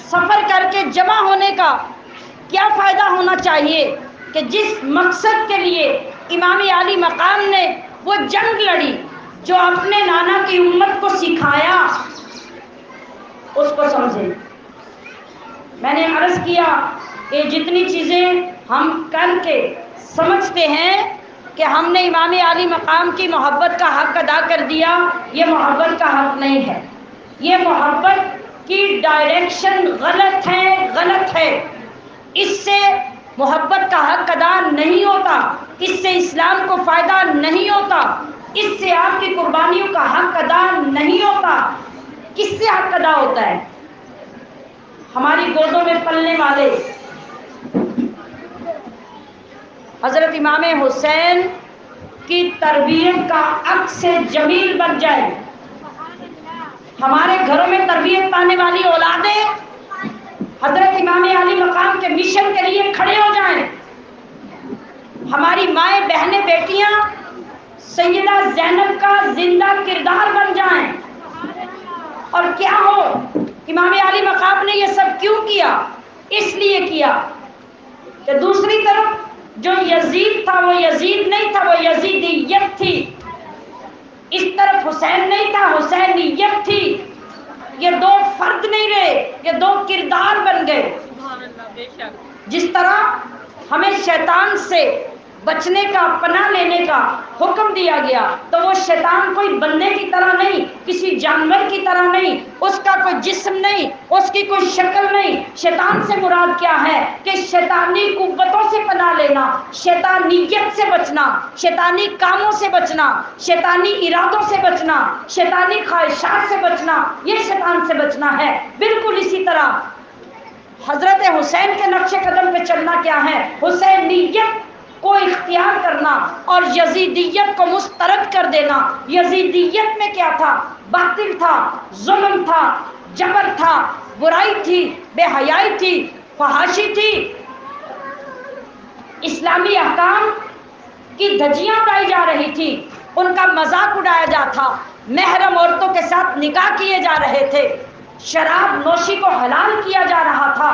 سفر کر کے جمع ہونے کا کیا فائدہ ہونا چاہیے کہ جس مقصد کے لیے امام علی مقام نے وہ جنگ لڑی، جو اپنے نانا کی امت کو سکھایا، اس کو سمجھیں۔ میں نے عرض کیا کہ جتنی چیزیں ہم کر کے سمجھتے ہیں کہ ہم نے امام علی مقام کی محبت کا حق ادا کر دیا، یہ محبت کا حق نہیں ہے، یہ محبت کی ڈائریکشن غلط ہے، اس سے محبت کا حق ادا نہیں ہوتا، اس سے اسلام کو فائدہ نہیں ہوتا، اس سے آپ کی قربانیوں کا حق ادا نہیں ہوتا۔ کس سے حق ادا ہوتا ہے؟ ہماری گودوں میں پلنے والے حضرت امام حسین کی تربیت کا عکس جمیل بن جائے، ہمارے گھروں میں تربیت پانے والی اولادیں حضرت امام علی مقام کے مشن کے لیے کھڑے ہو جائیں، ہماری مائیں، بہنیں، بیٹیاں سیدہ زینب کا زندہ کردار بن جائیں۔ اور کیا ہو، امام علی مقام نے یہ سب کیوں کیا؟ اس لیے کیا کہ دوسری طرف جو یزید تھا وہ یزید نہیں تھا، وہ یزیدیت تھی، اس طرف حسین نہیں تھا، حسینیت تھی، یہ دو فرد نہیں رہے، یہ دو کردار بن گئے۔ جس طرح ہمیں شیطان سے بچنے کا، پناہ لینے کا حکم دیا گیا، تو وہ شیطان کوئی بندے کی طرح نہیں، کسی جانور کی طرح نہیں، اس کا کوئی جسم نہیں، اس کی کوئی شکل نہیں۔ شیطان سے مراد کیا ہے کہ شیطانی قوتوں سے پناہ لینا، شیطانیت سے بچنا، شیطانی کاموں سے بچنا، شیطانی ارادوں سے بچنا، شیطانی خواہشات سے بچنا، یہ شیطان سے بچنا ہے۔ بالکل اسی طرح حضرت حسین کے نقش قدم پہ چلنا کیا ہے؟ حسینیت کو اختیار کرنا اور یزیدیت کو مسترد کر دینا۔ یزیدیت میں کیا تھا؟ باطل تھا، ظلم تھا، جبر تھا، برائی تھی، بے حیائی تھی، فحاشی تھی، اسلامی احکام کی دھجیاں اڑائی جا رہی تھی، ان کا مذاق اڑایا جا تھا، محرم عورتوں کے ساتھ نکاح کیے جا رہے تھے، شراب نوشی کو حلال کیا جا رہا تھا۔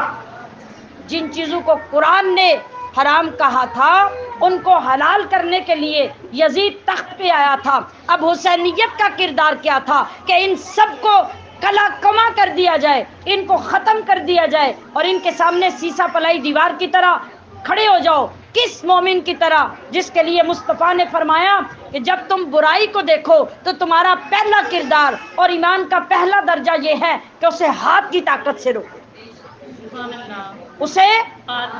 جن چیزوں کو قرآن نے حرام کہا تھا ان کو حلال کرنے کے لیے یزید تخت پہ آیا تھا۔ اب حسینیت کا کردار کیا تھا کہ ان سب کو کلا کما کر دیا جائے، ان کو ختم کر دیا جائے اور ان کے سامنے سیسا پلائی دیوار کی طرح کھڑے ہو جاؤ۔ کس مومن کی طرح جس کے لیے مصطفیٰ نے فرمایا کہ جب تم برائی کو دیکھو تو تمہارا پہلا کردار اور ایمان کا پہلا درجہ یہ ہے کہ اسے ہاتھ کی طاقت سے روکو، اسے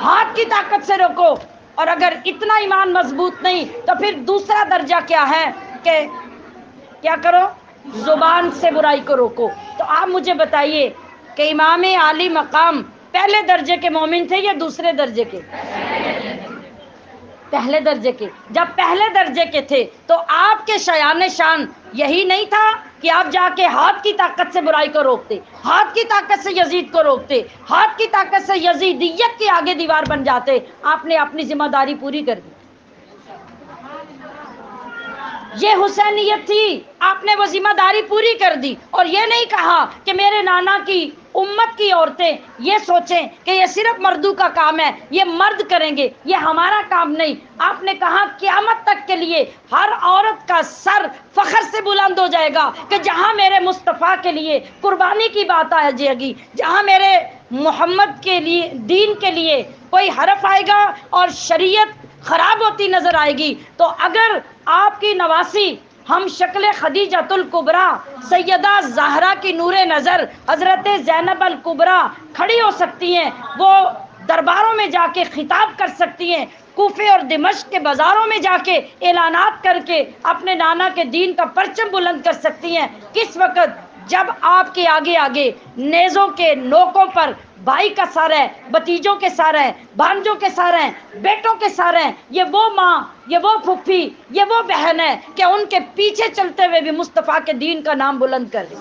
ہاتھ کی طاقت سے روکو۔ اور اگر اتنا ایمان مضبوط نہیں تو پھر دوسرا درجہ کیا ہے کہ کیا کرو؟ زبان سے برائی کو روکو۔ تو آپ مجھے بتائیے کہ امام عالی مقام پہلے درجے کے مومن تھے یا دوسرے درجے کے؟ پہلے درجے کے۔ جب پہلے درجے کے تھے تو آپ کے شایان شان یہی نہیں تھا کہ آپ جا کے ہاتھ کی طاقت سے برائی کو روکتے، ہاتھ کی طاقت سے یزید کو روکتے، ہاتھ کی طاقت سے یزیدیت کے آگے دیوار بن جاتے۔ آپ نے اپنی ذمہ داری پوری کر دی، یہ حسینیت تھی، آپ نے وہ ذمہ داری پوری کر دی۔ اور یہ نہیں کہا کہ میرے نانا کی امت کی عورتیں یہ سوچیں کہ یہ صرف مردوں کا کام ہے، یہ مرد کریں گے، یہ ہمارا کام نہیں۔ آپ نے کہا قیامت تک کے لیے ہر عورت کا سر فخر سے بلند ہو جائے گا کہ جہاں میرے مصطفیٰ کے لیے قربانی کی بات آ جائے گی، جہاں میرے محمد کے لیے، دین کے لیے کوئی حرف آئے گا اور شریعت خراب ہوتی نظر آئے گی، تو اگر آپ کی نواسی ہم شکل خدیجۃ الکبریٰ سیدہ زہرا کی نور نظر حضرت زینب الکبریٰ کھڑی ہو سکتی ہیں، وہ درباروں میں جا کے خطاب کر سکتی ہیں، کوفے اور دمشق کے بازاروں میں جا کے اعلانات کر کے اپنے نانا کے دین کا پرچم بلند کر سکتی ہیں، کس وقت؟ جب آپ کے آگے آگے نیزوں کے نوکوں پر بھائی کا سر ہے، بتیجوں کے سر ہیں، بھانجوں کے سر ہیں، بیٹوں کے سر ہیں، یہ وہ ماں، یہ وہ پھپھی، یہ وہ بہن ہے کہ ان کے پیچھے چلتے ہوئے بھی مصطفیٰ کے دین کا نام بلند کر دیں۔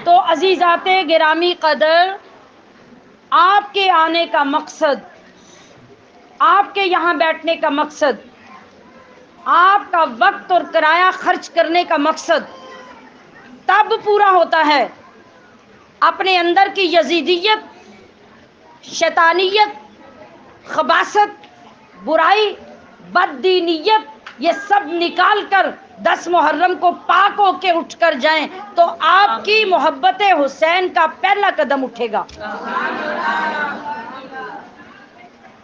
تو عزیزات گرامی قدر، آپ کے آنے کا مقصد، آپ کے یہاں بیٹھنے کا مقصد، آپ کا وقت اور کرایہ خرچ کرنے کا مقصد تب پورا ہوتا ہے اپنے اندر کی یزیدیت، شیطانیت، خباثت، برائی، بددینیت یہ سب نکال کر 10 محرم کو پاک ہو کے اٹھ کر جائیں تو آپ کی محبت حسین کا پہلا قدم اٹھے گا۔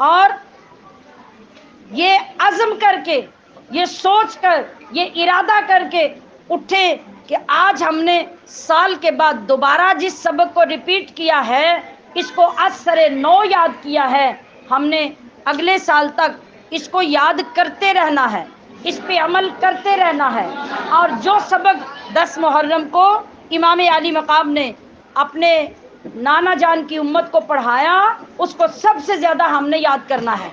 اور یہ عزم کر کے، یہ سوچ کر، یہ ارادہ کر کے اٹھے کہ آج ہم نے سال کے بعد دوبارہ جس سبق کو ریپیٹ کیا ہے اس کو از سر نو یاد کیا ہے، ہم نے اگلے سال تک اس کو یاد کرتے رہنا ہے، اس پہ عمل کرتے رہنا ہے۔ اور جو سبق 10 محرم کو امام علی مقام نے اپنے نانا جان کی امت کو پڑھایا اس کو سب سے زیادہ ہم نے یاد کرنا ہے۔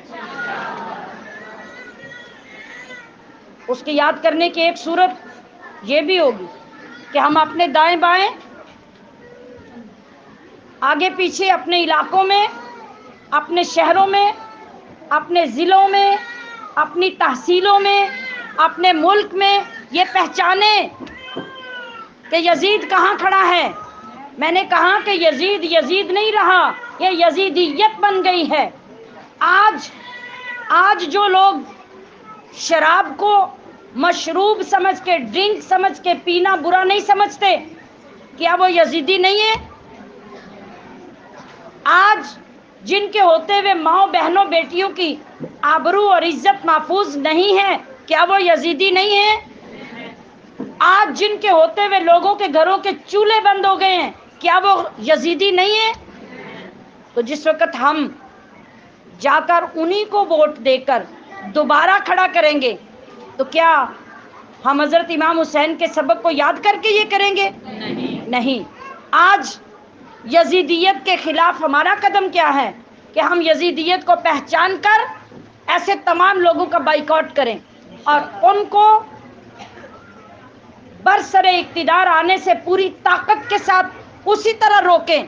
اس کے یاد کرنے کی ایک صورت یہ بھی ہوگی کہ ہم اپنے دائیں بائیں، آگے پیچھے، اپنے علاقوں میں، اپنے شہروں میں، اپنے ضلعوں میں، اپنی تحصیلوں میں، اپنے ملک میں یہ پہچانیں کہ یزید کہاں کھڑا ہے۔ میں نے کہا کہ یزید یزید نہیں رہا، یہ یزیدیت بن گئی ہے۔ آج جو لوگ شراب کو مشروب سمجھ کے، ڈرنک سمجھ کے پینا برا نہیں سمجھتے، کیا وہ یزیدی نہیں ہے؟ آج جن کے ہوتے ہوئے ماؤں بہنوں بیٹیوں کی آبرو اور عزت محفوظ نہیں ہے، کیا وہ یزیدی نہیں ہے؟ آج جن کے ہوتے ہوئے لوگوں کے گھروں کے چولہے بند ہو گئے ہیں، کیا وہ یزیدی نہیں ہے؟ تو جس وقت ہم جا کر انہی کو ووٹ دے کر دوبارہ کھڑا کریں گے تو کیا ہم حضرت امام حسین کے سبق کو یاد کر کے یہ کریں گے؟ نہیں۔ آج یزیدیت کے خلاف ہمارا قدم کیا ہے کہ ہم یزیدیت کو پہچان کر ایسے تمام لوگوں کا بائیکاٹ کریں اور ان کو برسر اقتدار آنے سے پوری طاقت کے ساتھ اسی طرح روکیں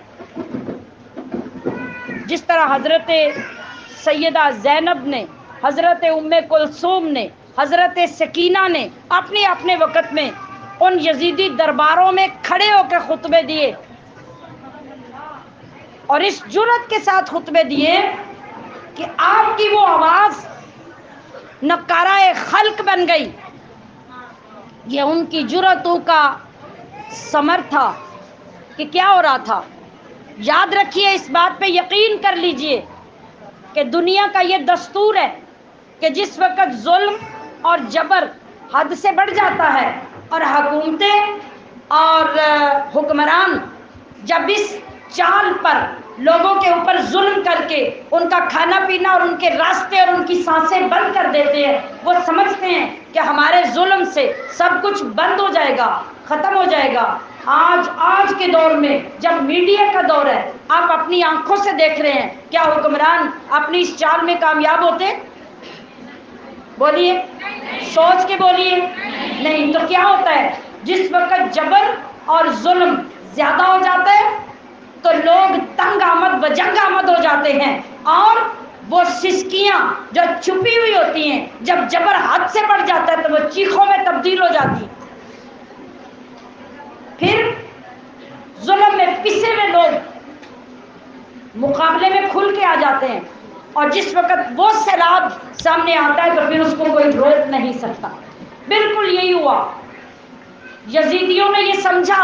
جس طرح حضرت سیدہ زینب نے، حضرت ام کلثوم نے، حضرت سکینہ نے اپنے اپنے وقت میں ان یزیدی درباروں میں کھڑے ہو کے خطبے دیے اور اس جرأت کے ساتھ خطبے دیے کہ آپ کی وہ آواز نکارہ خلق بن گئی۔ یہ ان کی جرأتوں کا ثمر تھا کہ کیا ہو رہا تھا۔ یاد رکھیے، اس بات پہ یقین کر لیجئے کہ دنیا کا یہ دستور ہے کہ جس وقت ظلم اور جبر حد سے بڑھ جاتا ہے اور حکومتیں اور حکمران جب اس چال پر لوگوں کے اوپر ظلم کر کے ان کا کھانا پینا اور ان کے راستے اور ان کی سانسیں بند کر دیتے ہیں، وہ سمجھتے ہیں کہ ہمارے ظلم سے سب کچھ بند ہو جائے گا، ختم ہو جائے گا۔ آج کے دور میں جب میڈیا کا دور ہے، آپ اپنی آنکھوں سے دیکھ رہے ہیں، کیا حکمران اپنی اس چال میں کامیاب ہوتے؟ بولیے، سوچ کے بولیے۔ نہیں تو کیا ہوتا ہے؟ جس وقت جبر اور ظلم زیادہ ہو جاتا ہے تو لوگ تنگ آمد و جنگ آمد ہو جاتے ہیں اور وہ سسکیاں جو چھپی ہوئی ہوتی ہیں جب جبر حد سے بڑھ جاتا ہے تو وہ چیخوں میں تبدیل ہو جاتی ہیں۔ پھر ظلم میں پسے ہوئے لوگ مقابلے میں کھل کے آ جاتے ہیں اور جس وقت وہ سیلاب سامنے آتا ہے تو پھر اس کو کوئی روک نہیں سکتا۔ بالکل یہی ہوا۔ یزیدیوں نے یہ سمجھا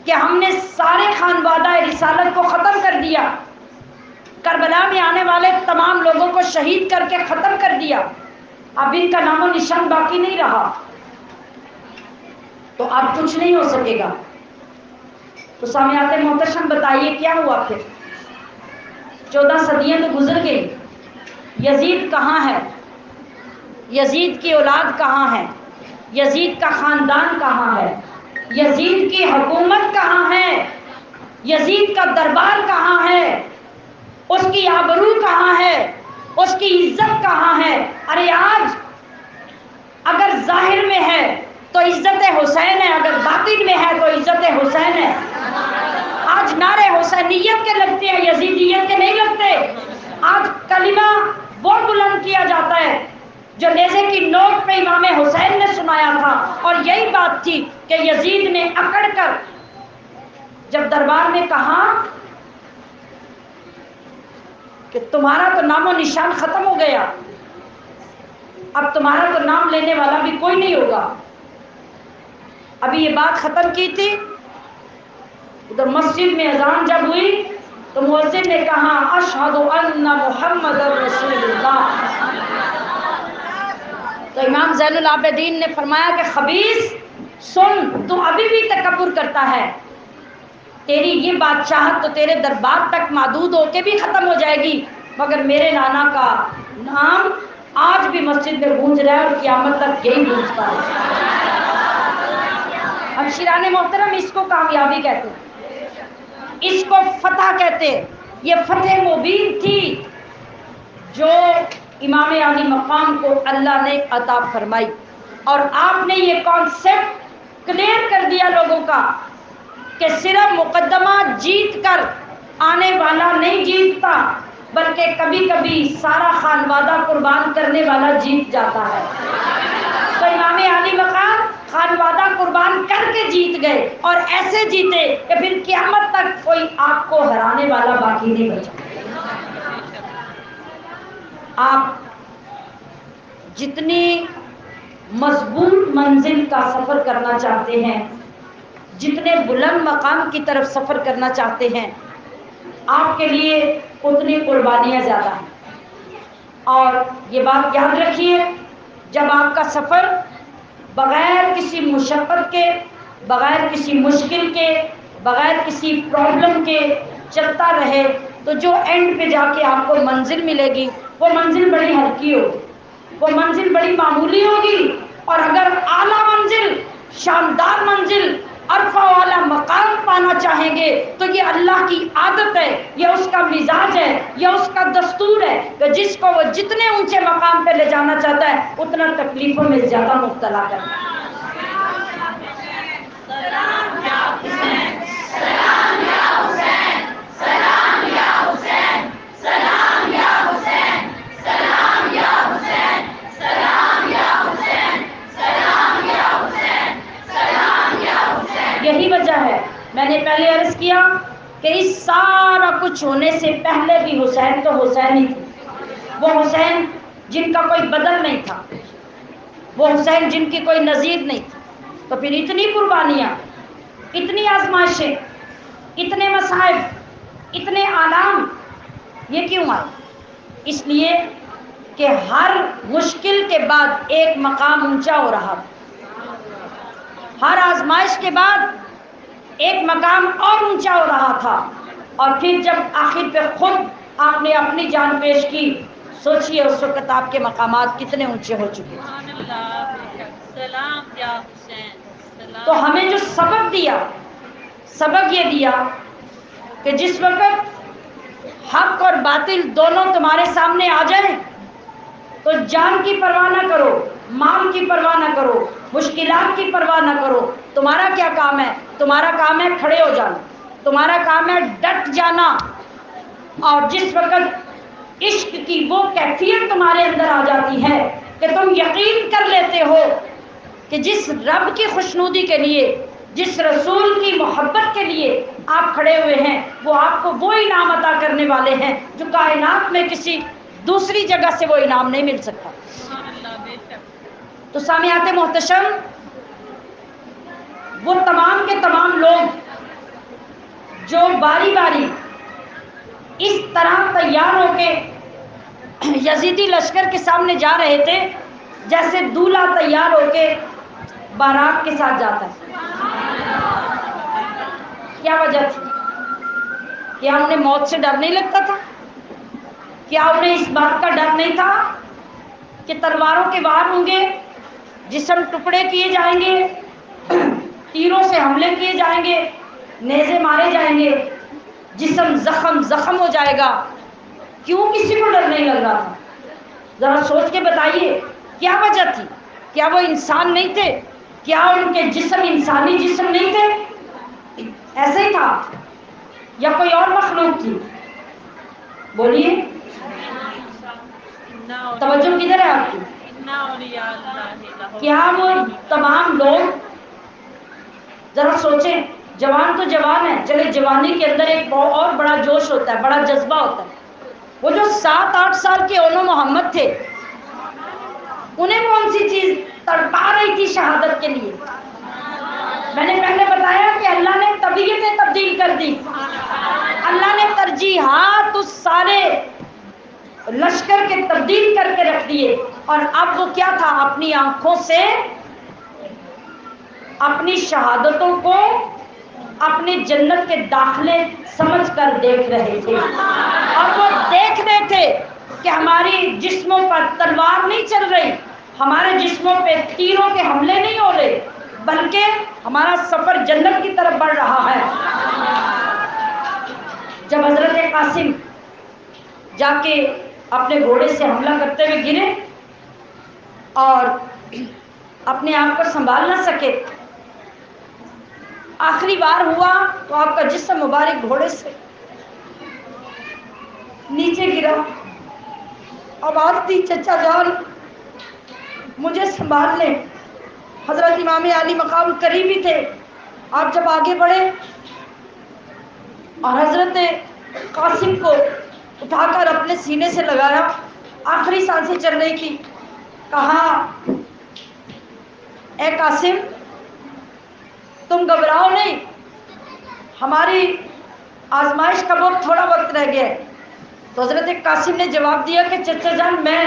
کہ ہم نے سارے خانوادہ رسالت کو ختم کر دیا، کربلا میں آنے والے تمام لوگوں کو شہید کر کے ختم کر دیا، اب ان کا نام و نشان باقی نہیں رہا، تو اب کچھ نہیں ہو سکے گا۔ تو سامعات محتشم بتائیے کیا ہوا پھر؟ 14 صدیاں تو گزر گئی، یزید کہاں ہے؟ یزید کی اولاد کہاں ہے؟ یزید کا خاندان کہاں ہے؟ یزید کی حکومت کہاں ہے؟ یزید کا دربار کہاں ہے؟ اس کی آبرو کہاں ہے؟ اس کی عزت کہاں ہے؟ ارے آج اگر ظاہر میں ہے تو عزت حسین ہے، اگر باطن میں ہے تو عزت حسین ہے۔ آج نعرے حسینیت کے لگتے ہیں، یزیدیت کے نہیں لگتے۔ آج کلمہ وہ بلند کیا جاتا ہے جو نیزے کی نوک پہ امام حسین نے سنایا تھا، اور یہی بات تھی کہ یزید نے اکڑ کر جب دربار میں کہا کہ تمہارا تو نام و نشان ختم ہو گیا، اب تمہارا تو نام لینے والا بھی کوئی نہیں ہوگا۔ ابھی یہ بات ختم کی تھی، ادھر مسجد میں اذان جب ہوئی تو مؤذن نے کہا اشہد ان محمد رسول اللہ۔ تو امام زین العابدین نے فرمایا کہ خبیث سن، تو ابھی بھی تکبر کرتا ہے، تیری یہ بادشاہت تو تیرے دربار تک محدود ہو کے بھی ختم ہو جائے گی، مگر میرے نانا کا نام آج بھی مسجد میں گونج رہا ہے اور قیامت تک یہی گونجتا ہے۔ اب شیران محترم، اس کو کامیابی کہتے ہیں، اس کو فتح کہتے ہیں۔ یہ فتح مبین تھی جو امام علی مقام کو اللہ نے عطا فرمائی، اور آپ نے یہ کانسیپٹ کلیئر کر دیا لوگوں کا کہ صرف مقدمہ جیت کر آنے والا نہیں جیتتا، بلکہ کبھی کبھی سارا خانوادہ قربان کرنے والا جیت جاتا ہے۔ تو امام علی مقام خانوادہ قربان کر کے جیت گئے، اور ایسے جیتے کہ پھر قیامت تک کوئی آپ کو ہرانے والا باقی نہیں بچا۔ آپ جتنی مضبوط منزل کا سفر کرنا چاہتے ہیں، جتنے بلند مقام کی طرف سفر کرنا چاہتے ہیں، آپ کے لیے اتنی قربانیاں زیادہ ہیں۔ اور یہ بات یاد رکھیے، جب آپ کا سفر بغیر کسی مشقت کے، بغیر کسی مشکل کے، بغیر کسی پرابلم کے چلتا رہے، تو جو اینڈ پہ جا کے آپ کو منزل ملے گی وہ منزل بڑی ہلکی ہوگی، وہ منزل بڑی معمولی ہوگی۔ اور اگر اعلیٰ منزل، شاندار منزل، عرفہ والا مقام پانا چاہیں گے تو یہ اللہ کی عادت ہے، یہ اس کا مزاج ہے، یہ اس کا دستور ہے کہ جس کو وہ جتنے اونچے مقام پہ لے جانا چاہتا ہے اتنا تکلیفوں میں زیادہ مبتلا کرتا ہے۔ یہی وجہ ہے، میں نے پہلے عرض کیا کہ اس سارا کچھ ہونے سے پہلے بھی حسین تو حسین ہی تھے، وہ حسین جن کا کوئی بدل نہیں تھا، وہ حسین جن کی کوئی نظیر نہیں تھی۔ تو پھر اتنی قربانیاں، اتنی آزمائشیں، اتنے مصائب، اتنے آلام یہ کیوں آئے؟ اس لیے کہ ہر مشکل کے بعد ایک مقام اونچا ہو رہا تھا، ہر آزمائش کے بعد ایک مقام اور اونچا ہو رہا تھا۔ اور پھر جب آخر پہ خود آپ نے اپنی جان پیش کی، سوچئے اس وقت آپ کے مقامات کتنے اونچے ہو چکے تھے۔ سلام یا حسین، سلام۔ تو ہمیں جو سبق دیا، سبق یہ دیا کہ جس وقت حق اور باطل دونوں تمہارے سامنے آ جائیں تو جان کی پرواہ نہ کرو، مال کی پرواہ نہ کرو، مشکلات کی پرواہ نہ کرو۔ تمہارا کیا کام ہے؟ تمہارا کام ہے کھڑے ہو جانا، تمہارا کام ہے ڈٹ جانا۔ اور جس وقت عشق کی وہ کیفیت تمہارے اندر آ جاتی ہے کہ تم یقین کر لیتے ہو کہ جس رب کی خوشنودی کے لیے، جس رسول کی محبت کے لیے آپ کھڑے ہوئے ہیں، وہ آپ کو وہ انعام عطا کرنے والے ہیں جو کائنات میں کسی دوسری جگہ سے وہ انعام نہیں مل سکتا۔ تو سامعات محتشم، وہ تمام کے تمام لوگ جو باری باری اس طرح تیار ہو کے یزیدی لشکر کے سامنے جا رہے تھے جیسے دولہا تیار ہو کے بارات کے ساتھ جاتا ہے۔ کیا وجہ تھی؟ کیا انہیں موت سے ڈر نہیں لگتا تھا؟ کیا انہیں اس بات کا ڈر نہیں تھا کہ تلواروں کے وار ہوں گے، جسم ٹکڑے کیے جائیں گے، تیروں سے حملے کیے جائیں گے، نیزے مارے جائیں گے، جسم زخم ہو جائے گا؟ کیوں کسی کو ڈر نہیں لگ رہا تھا؟ ذرا سوچ کے بتائیے، کیا وجہ تھی؟ کیا وہ انسان نہیں تھے؟ کیا ان کے جسم انسانی جسم نہیں تھے؟ ایسے ہی تھا یا کوئی اور مخلوق تھی؟ بولیے، توجہ کدھر ہے آپ کی؟ کیا وہ تمام لوگ، ذرا سوچیں، جوان تو جوان ہے، چلے جوانی کے اندر ایک اور بڑا جوش ہوتا ہے، بڑا جذبہ ہوتا ہے۔ وہ جو 7-8 سال کے اونو محمد تھے، انہیں کون سی چیز تڑپا رہی تھی شہادت کے لیے؟ میں نے پہلے بتایا کہ اللہ نے طبیعتیں تبدیل کر دی، اللہ نے ترجیحات اس سارے لشکر کے تبدیل کر کے رکھ دیے، اور اب وہ کیا تھا؟ اپنی آنکھوں سے اپنی شہادتوں کو اپنی جنت کے داخلے سمجھ کر دیکھ رہے تھے، اور وہ دیکھ رہے تھے کہ ہماری جسموں پر تلوار نہیں چل رہی، ہمارے جسموں پہ تیروں کے حملے نہیں ہو رہے، بلکہ ہمارا سفر جنت کی طرف بڑھ رہا ہے۔ جب حضرت قاسم جا کے اپنے گھوڑے سے حملہ کرتے ہوئے گرے اور اپنے آپ کو سنبھال نہ سکے، آخری بار ہوا تو آپ کا جسم مبارک گھوڑے سے نیچے گرا، آواز دی چچا جان مجھے سنبھال لیں۔ حضرت امام علی مقام قریبی تھے، آپ جب آگے بڑھے اور حضرت قاسم کو اٹھا کر اپنے سینے سے لگایا، آخری سانسیں چل رہی تھی، کہا اے قاسم تم گھبراؤ نہیں، ہماری آزمائش کا بہت تھوڑا وقت رہ گیا ہے۔ تو حضرت قاسم نے جواب دیا کہ چچا جان میں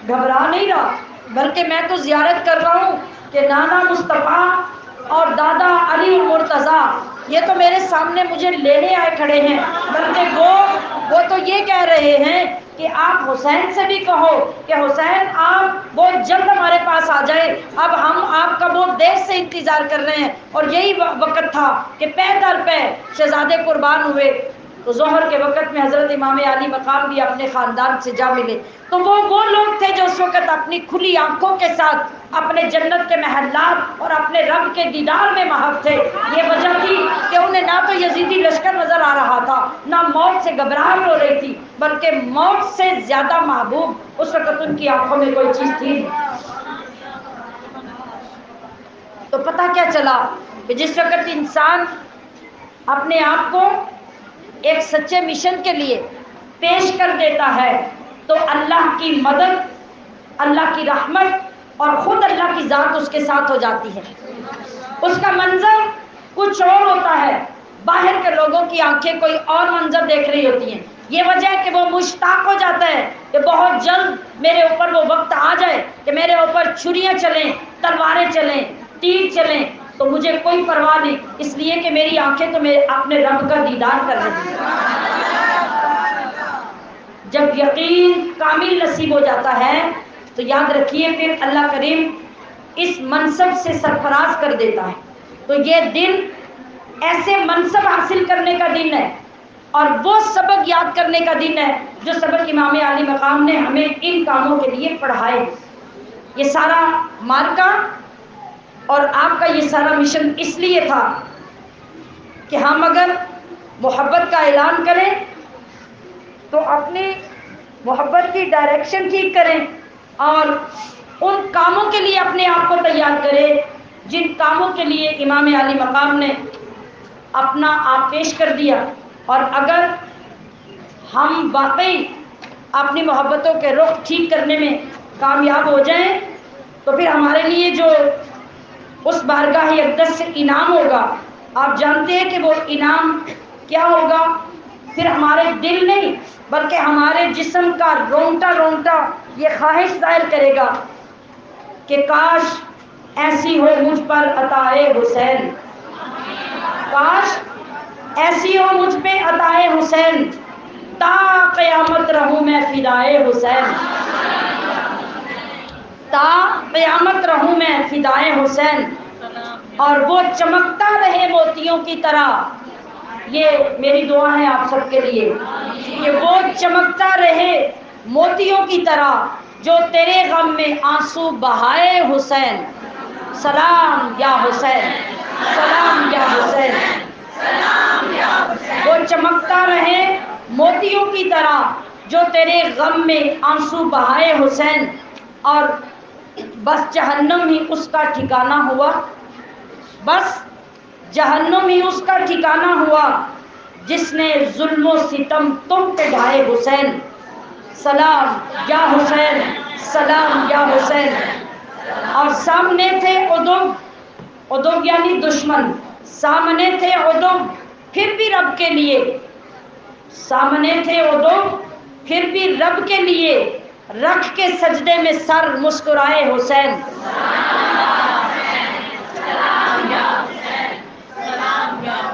گھبرا نہیں رہا، بلکہ میں تو زیارت کر رہا ہوں کہ نانا مصطفیٰ اور دادا علی مرتضیٰ یہ تو میرے سامنے مجھے لینے آئے کھڑے ہیں، بلکہ وہ تو یہ کہہ رہے ہیں کہ آپ حسین سے بھی کہو کہ حسین آپ بہت جلد ہمارے پاس آ جائیں، اب ہم آپ کا بہت دیر سے انتظار کر رہے ہیں۔ اور یہی وقت تھا کہ پے در پے شہزادے قربان ہوئے۔ تو ظہر کے وقت میں حضرت امام علی مقام بھی اپنے خاندان سے جا ملے۔ تو وہ لوگ تھے جو اس وقت اپنی کھلی آنکھوں کے ساتھ اپنے جنت کے محلات اور اپنے رب کے دیدار میں محو تھے۔ یہ وجہ تھی کہ انہیں نہ تو یزیدی لشکر نظر آ رہا تھا، نہ موت سے گھبراہٹ ہو رہی تھی، بلکہ موت سے زیادہ محبوب اس وقت ان کی آنکھوں میں کوئی چیز تھی۔ تو پتہ کیا چلا کہ جس وقت انسان اپنے آپ کو ایک سچے مشن کے لیے پیش کر دیتا ہے تو اللہ کی مدد، اللہ کی رحمت اور خود اللہ کی ذات اس کے ساتھ ہو جاتی ہے۔ اس کا منظر کچھ اور ہوتا ہے، باہر کے لوگوں کی آنکھیں کوئی اور منظر دیکھ رہی ہوتی ہیں۔ یہ وجہ ہے کہ وہ مشتاق ہو جاتا ہے کہ بہت جلد میرے اوپر وہ وقت آ جائے کہ میرے اوپر چھریاں چلیں، تلواریں چلیں، تیر چلیں، تو مجھے کوئی پرواہ نہیں، اس لیے کہ میری آنکھیں تو میں اپنے رب کا دیدار کر رہی ہیں۔ جب یقین کامل نصیب ہو جاتا ہے تو یاد رکھیے پھر اللہ کریم اس منصب سے سرفراز کر دیتا ہے۔ تو یہ دن ایسے منصب حاصل کرنے کا دن ہے اور وہ سبق یاد کرنے کا دن ہے جو سبق امام علی مقام نے ہمیں ان کاموں کے لیے پڑھائے۔ یہ سارا مارکا اور آپ کا یہ سارا مشن اس لیے تھا کہ ہم اگر محبت کا اعلان کریں تو اپنی محبت کی ڈائریکشن ٹھیک کریں اور ان کاموں کے لیے اپنے آپ کو تیار کریں جن کاموں کے لیے امام علی مقام نے اپنا آپ پیش کر دیا۔ اور اگر ہم واقعی اپنی محبتوں کے رخ ٹھیک کرنے میں کامیاب ہو جائیں تو پھر ہمارے لیے جو اس بارگاہ اقدس سے انعام ہوگا، آپ جانتے ہیں کہ وہ انعام کیا ہوگا؟ پھر ہمارے دل نہیں بلکہ ہمارے جسم کا رونگٹا رونگٹا یہ خواہش ظاہر کرے گا کہ کاش ایسی ہو مجھ پر عطائے حسین، کاش ایسی ہو مجھ پہ عطائے حسین، تا قیامت رہوں میں فدائے حسین، تا قیامت رہوں میں فدائے حسین۔ اور وہ چمکتا رہے موتیوں کی طرح، یہ میری دعا ہے آپ سب کے لیے کہ وہ چمکتا رہے موتیوں کی طرح جو تیرے غم میں آنسو بہائے حسین، سلام یا حسین، سلام یا حسین، وہ چمکتا رہے موتیوں کی طرح جو تیرے غم میں آنسو بہائے حسین۔ اور بس جہنم ہی اس کا ٹھکانہ ہوا، بس جہنم ہی اس کا ٹھکانہ ہوا جس نے ظلم و ستم تم پہ ڈھائے حسین، سلام یا حسین، سلام یا حسین۔ اور سامنے تھے ادب یعنی دشمن، سامنے تھے ادب پھر بھی رب کے لیے، سامنے تھے ادب پھر بھی رب کے لیے، رکھ کے سجدے میں سر مسکرائے حسین،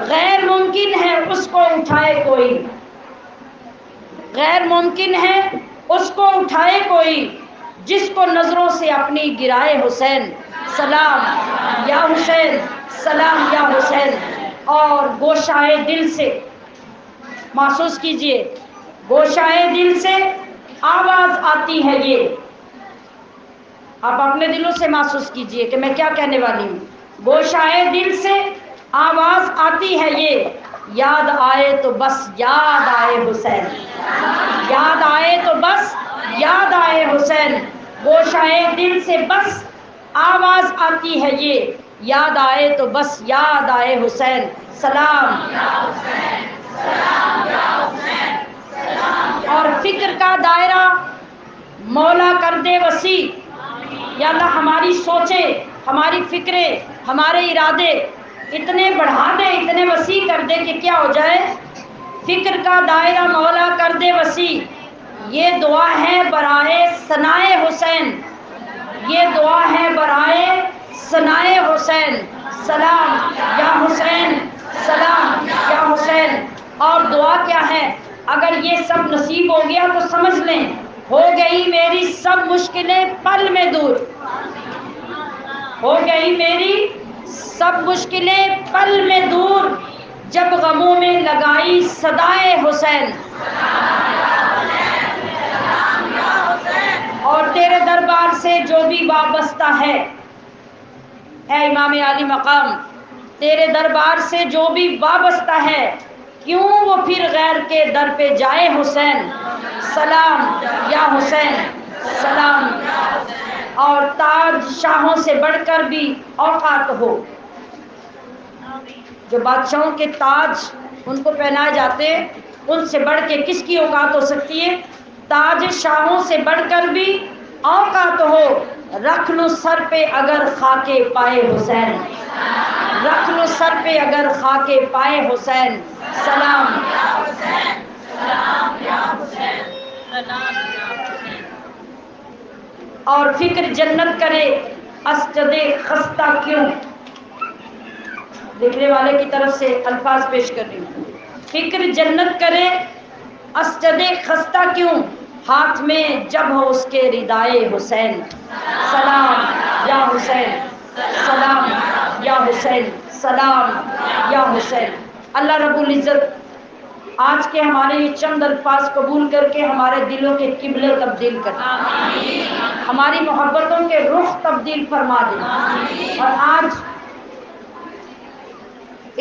غیر ممکن ہے اس کو اٹھائے کوئی، غیر ممکن ہے اس کو اٹھائے کوئی جس کو نظروں سے اپنی گرائے حسین، سلام یا حسین، سلام یا حسین۔ اور گوشائے دل سے محسوس کیجئے، گوشائے دل سے آواز آتی ہے یہ، آپ اپنے دلوں سے محسوس کیجئے کہ میں کیا کہنے والی ہوں۔ گوشائے دل سے آواز آتی ہے یہ، یاد آئے تو بس یاد آئے حسین، یاد آئے تو بس یاد آئے حسین۔ گوشائے دل سے بس آواز آتی ہے یہ، یاد آئے تو بس یاد آئے حسین، سلام یا حسین، سلام یا حسین۔ اور فکر کا دائرہ مولا کر دے وسیع، یا اللہ ہماری سوچیں، ہماری فکریں، ہمارے ارادے اتنے بڑھا دے، اتنے وسیع کر دے کہ کیا ہو جائے، فکر کا دائرہ مولا کر دے وسیع۔ یہ دعا ہے برائے ثنائے حسین، یہ دعا ہے برائے ثنائے حسین، سلام یا حسین، سلام یا حسین۔ اور دعا کیا ہے؟ اگر یہ سب نصیب ہو گیا تو سمجھ لیں ہو گئی میری سب مشکلیں پل میں دور، ہو گئی میری سب مشکلیں پل میں دور، جب غموں میں لگائی صدائے حسین۔ اور تیرے دربار سے جو بھی وابستہ ہے، اے امام عالی مقام، تیرے دربار سے جو بھی وابستہ ہے، کیوں وہ پھر غیر کے در پہ جائے حسین، سلام یا حسین، سلام۔ اور تاج شاہوں سے بڑھ کر بھی اوقات ہو، جو بادشاہوں کے تاج ان کو پہنائے جاتے ہیں، ان سے بڑھ کے کس کی اوقات ہو سکتی ہے؟ تاج شاہوں سے بڑھ کر بھی اوقات ہو، رکھ لو سر پہ اگر خاکے پائے حسین، رکھ لو سر پہ اگر خاکے پائے حسین، سلام۔ اور فکر جنت کرے اسجد خستہ کیوں، لکھنے والے کی طرف سے الفاظ پیش کر رہی ہوں۔ فکر جنت کرے اسجد خستہ کیوں، ہاتھ میں جب ہو اس کے ردائے حسین، سلام یا حسین، سلام یا حسین، سلام یا حسین۔ اللہ رب العزت آج کے ہمارے یہ چند الفاظ قبول کر کے ہمارے دلوں کے قبلے تبدیل کر دے، ہماری محبتوں کے رخ تبدیل فرما دے۔ اور آج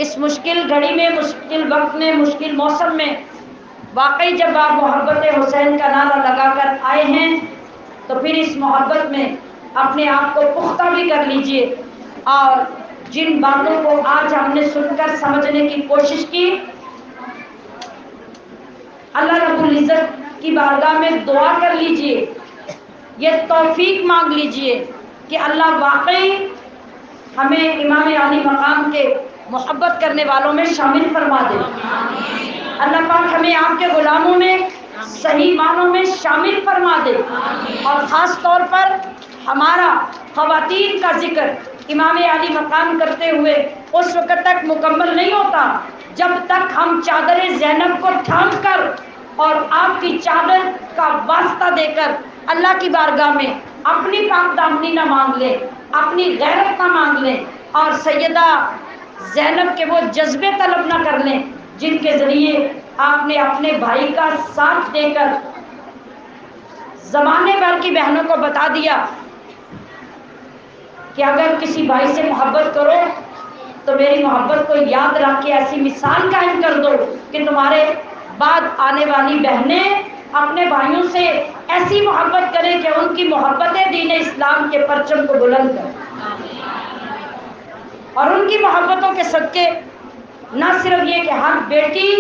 اس مشکل گھڑی میں، مشکل وقت میں، مشکل موسم میں واقعی جب آپ محبت حسین کا نعرہ لگا کر آئے ہیں تو پھر اس محبت میں اپنے آپ کو پختہ بھی کر لیجئے، اور جن باتوں کو آج ہم نے سن کر سمجھنے کی کوشش کی، اللہ رب العزت کی بارگاہ میں دعا کر لیجئے، یہ توفیق مانگ لیجئے کہ اللہ واقعی ہمیں امام عالی مقام کے محبت کرنے والوں میں شامل فرما دے۔ اللہ پاک ہمیں آپ کے غلاموں میں صحیح معنوں میں شامل فرما دے، اور خاص طور پر ہمارا خواتین کا ذکر امام عالی مقام کرتے ہوئے اس وقت تک مکمل نہیں ہوتا جب تک ہم چادر زینب کو تھام کر اور آپ کی چادر کا واسطہ دے کر اللہ کی بارگاہ میں اپنی پاک دامنی نہ مانگ لیں، اپنی غیرت نہ مانگ لیں، اور سیدہ زینب کے وہ جذبے طلب نہ کر لیں جن کے ذریعے آپ نے اپنے بھائی کا ساتھ دے کر زمانے بھر کی بہنوں کو بتا دیا کہ اگر کسی بھائی سے محبت کرو تو میری محبت کو یاد رکھ کے ایسی مثال قائم کر دو کہ تمہارے بعد آنے والی بہنیں اپنے بھائیوں سے ایسی محبت کریں کہ ان کی محبت دین اسلام کے پرچم کو بلند کریں، اور ان کی محبتوں کے صدقے نہ صرف یہ کہ ہر بیٹی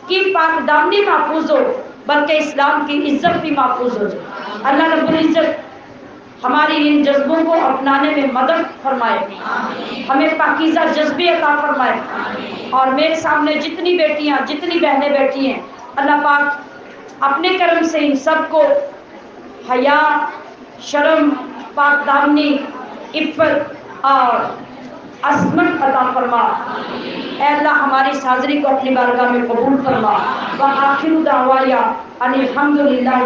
کی پاک دامنی محفوظ ہو بلکہ اسلام کی عزت بھی محفوظ ہو جائے۔ اللہ رب العزت ہماری ان جذبوں کو اپنانے میں مدد فرمائے، ہمیں پاکیزہ جذبے عطا فرمائے، اور میرے سامنے جتنی بیٹیاں، جتنی بہنیں بیٹھی ہیں، اللہ پاک اپنے کرم سے ان سب کو حیا، شرم، پاک دامنی، عفت اور عصمت عطا فرما۔ اے اللہ ہماری اس حاضری کو اپنی بارگاہ میں قبول فرما۔ وآخر دعوایا ان الحمد للہ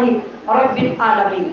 رب العالمین۔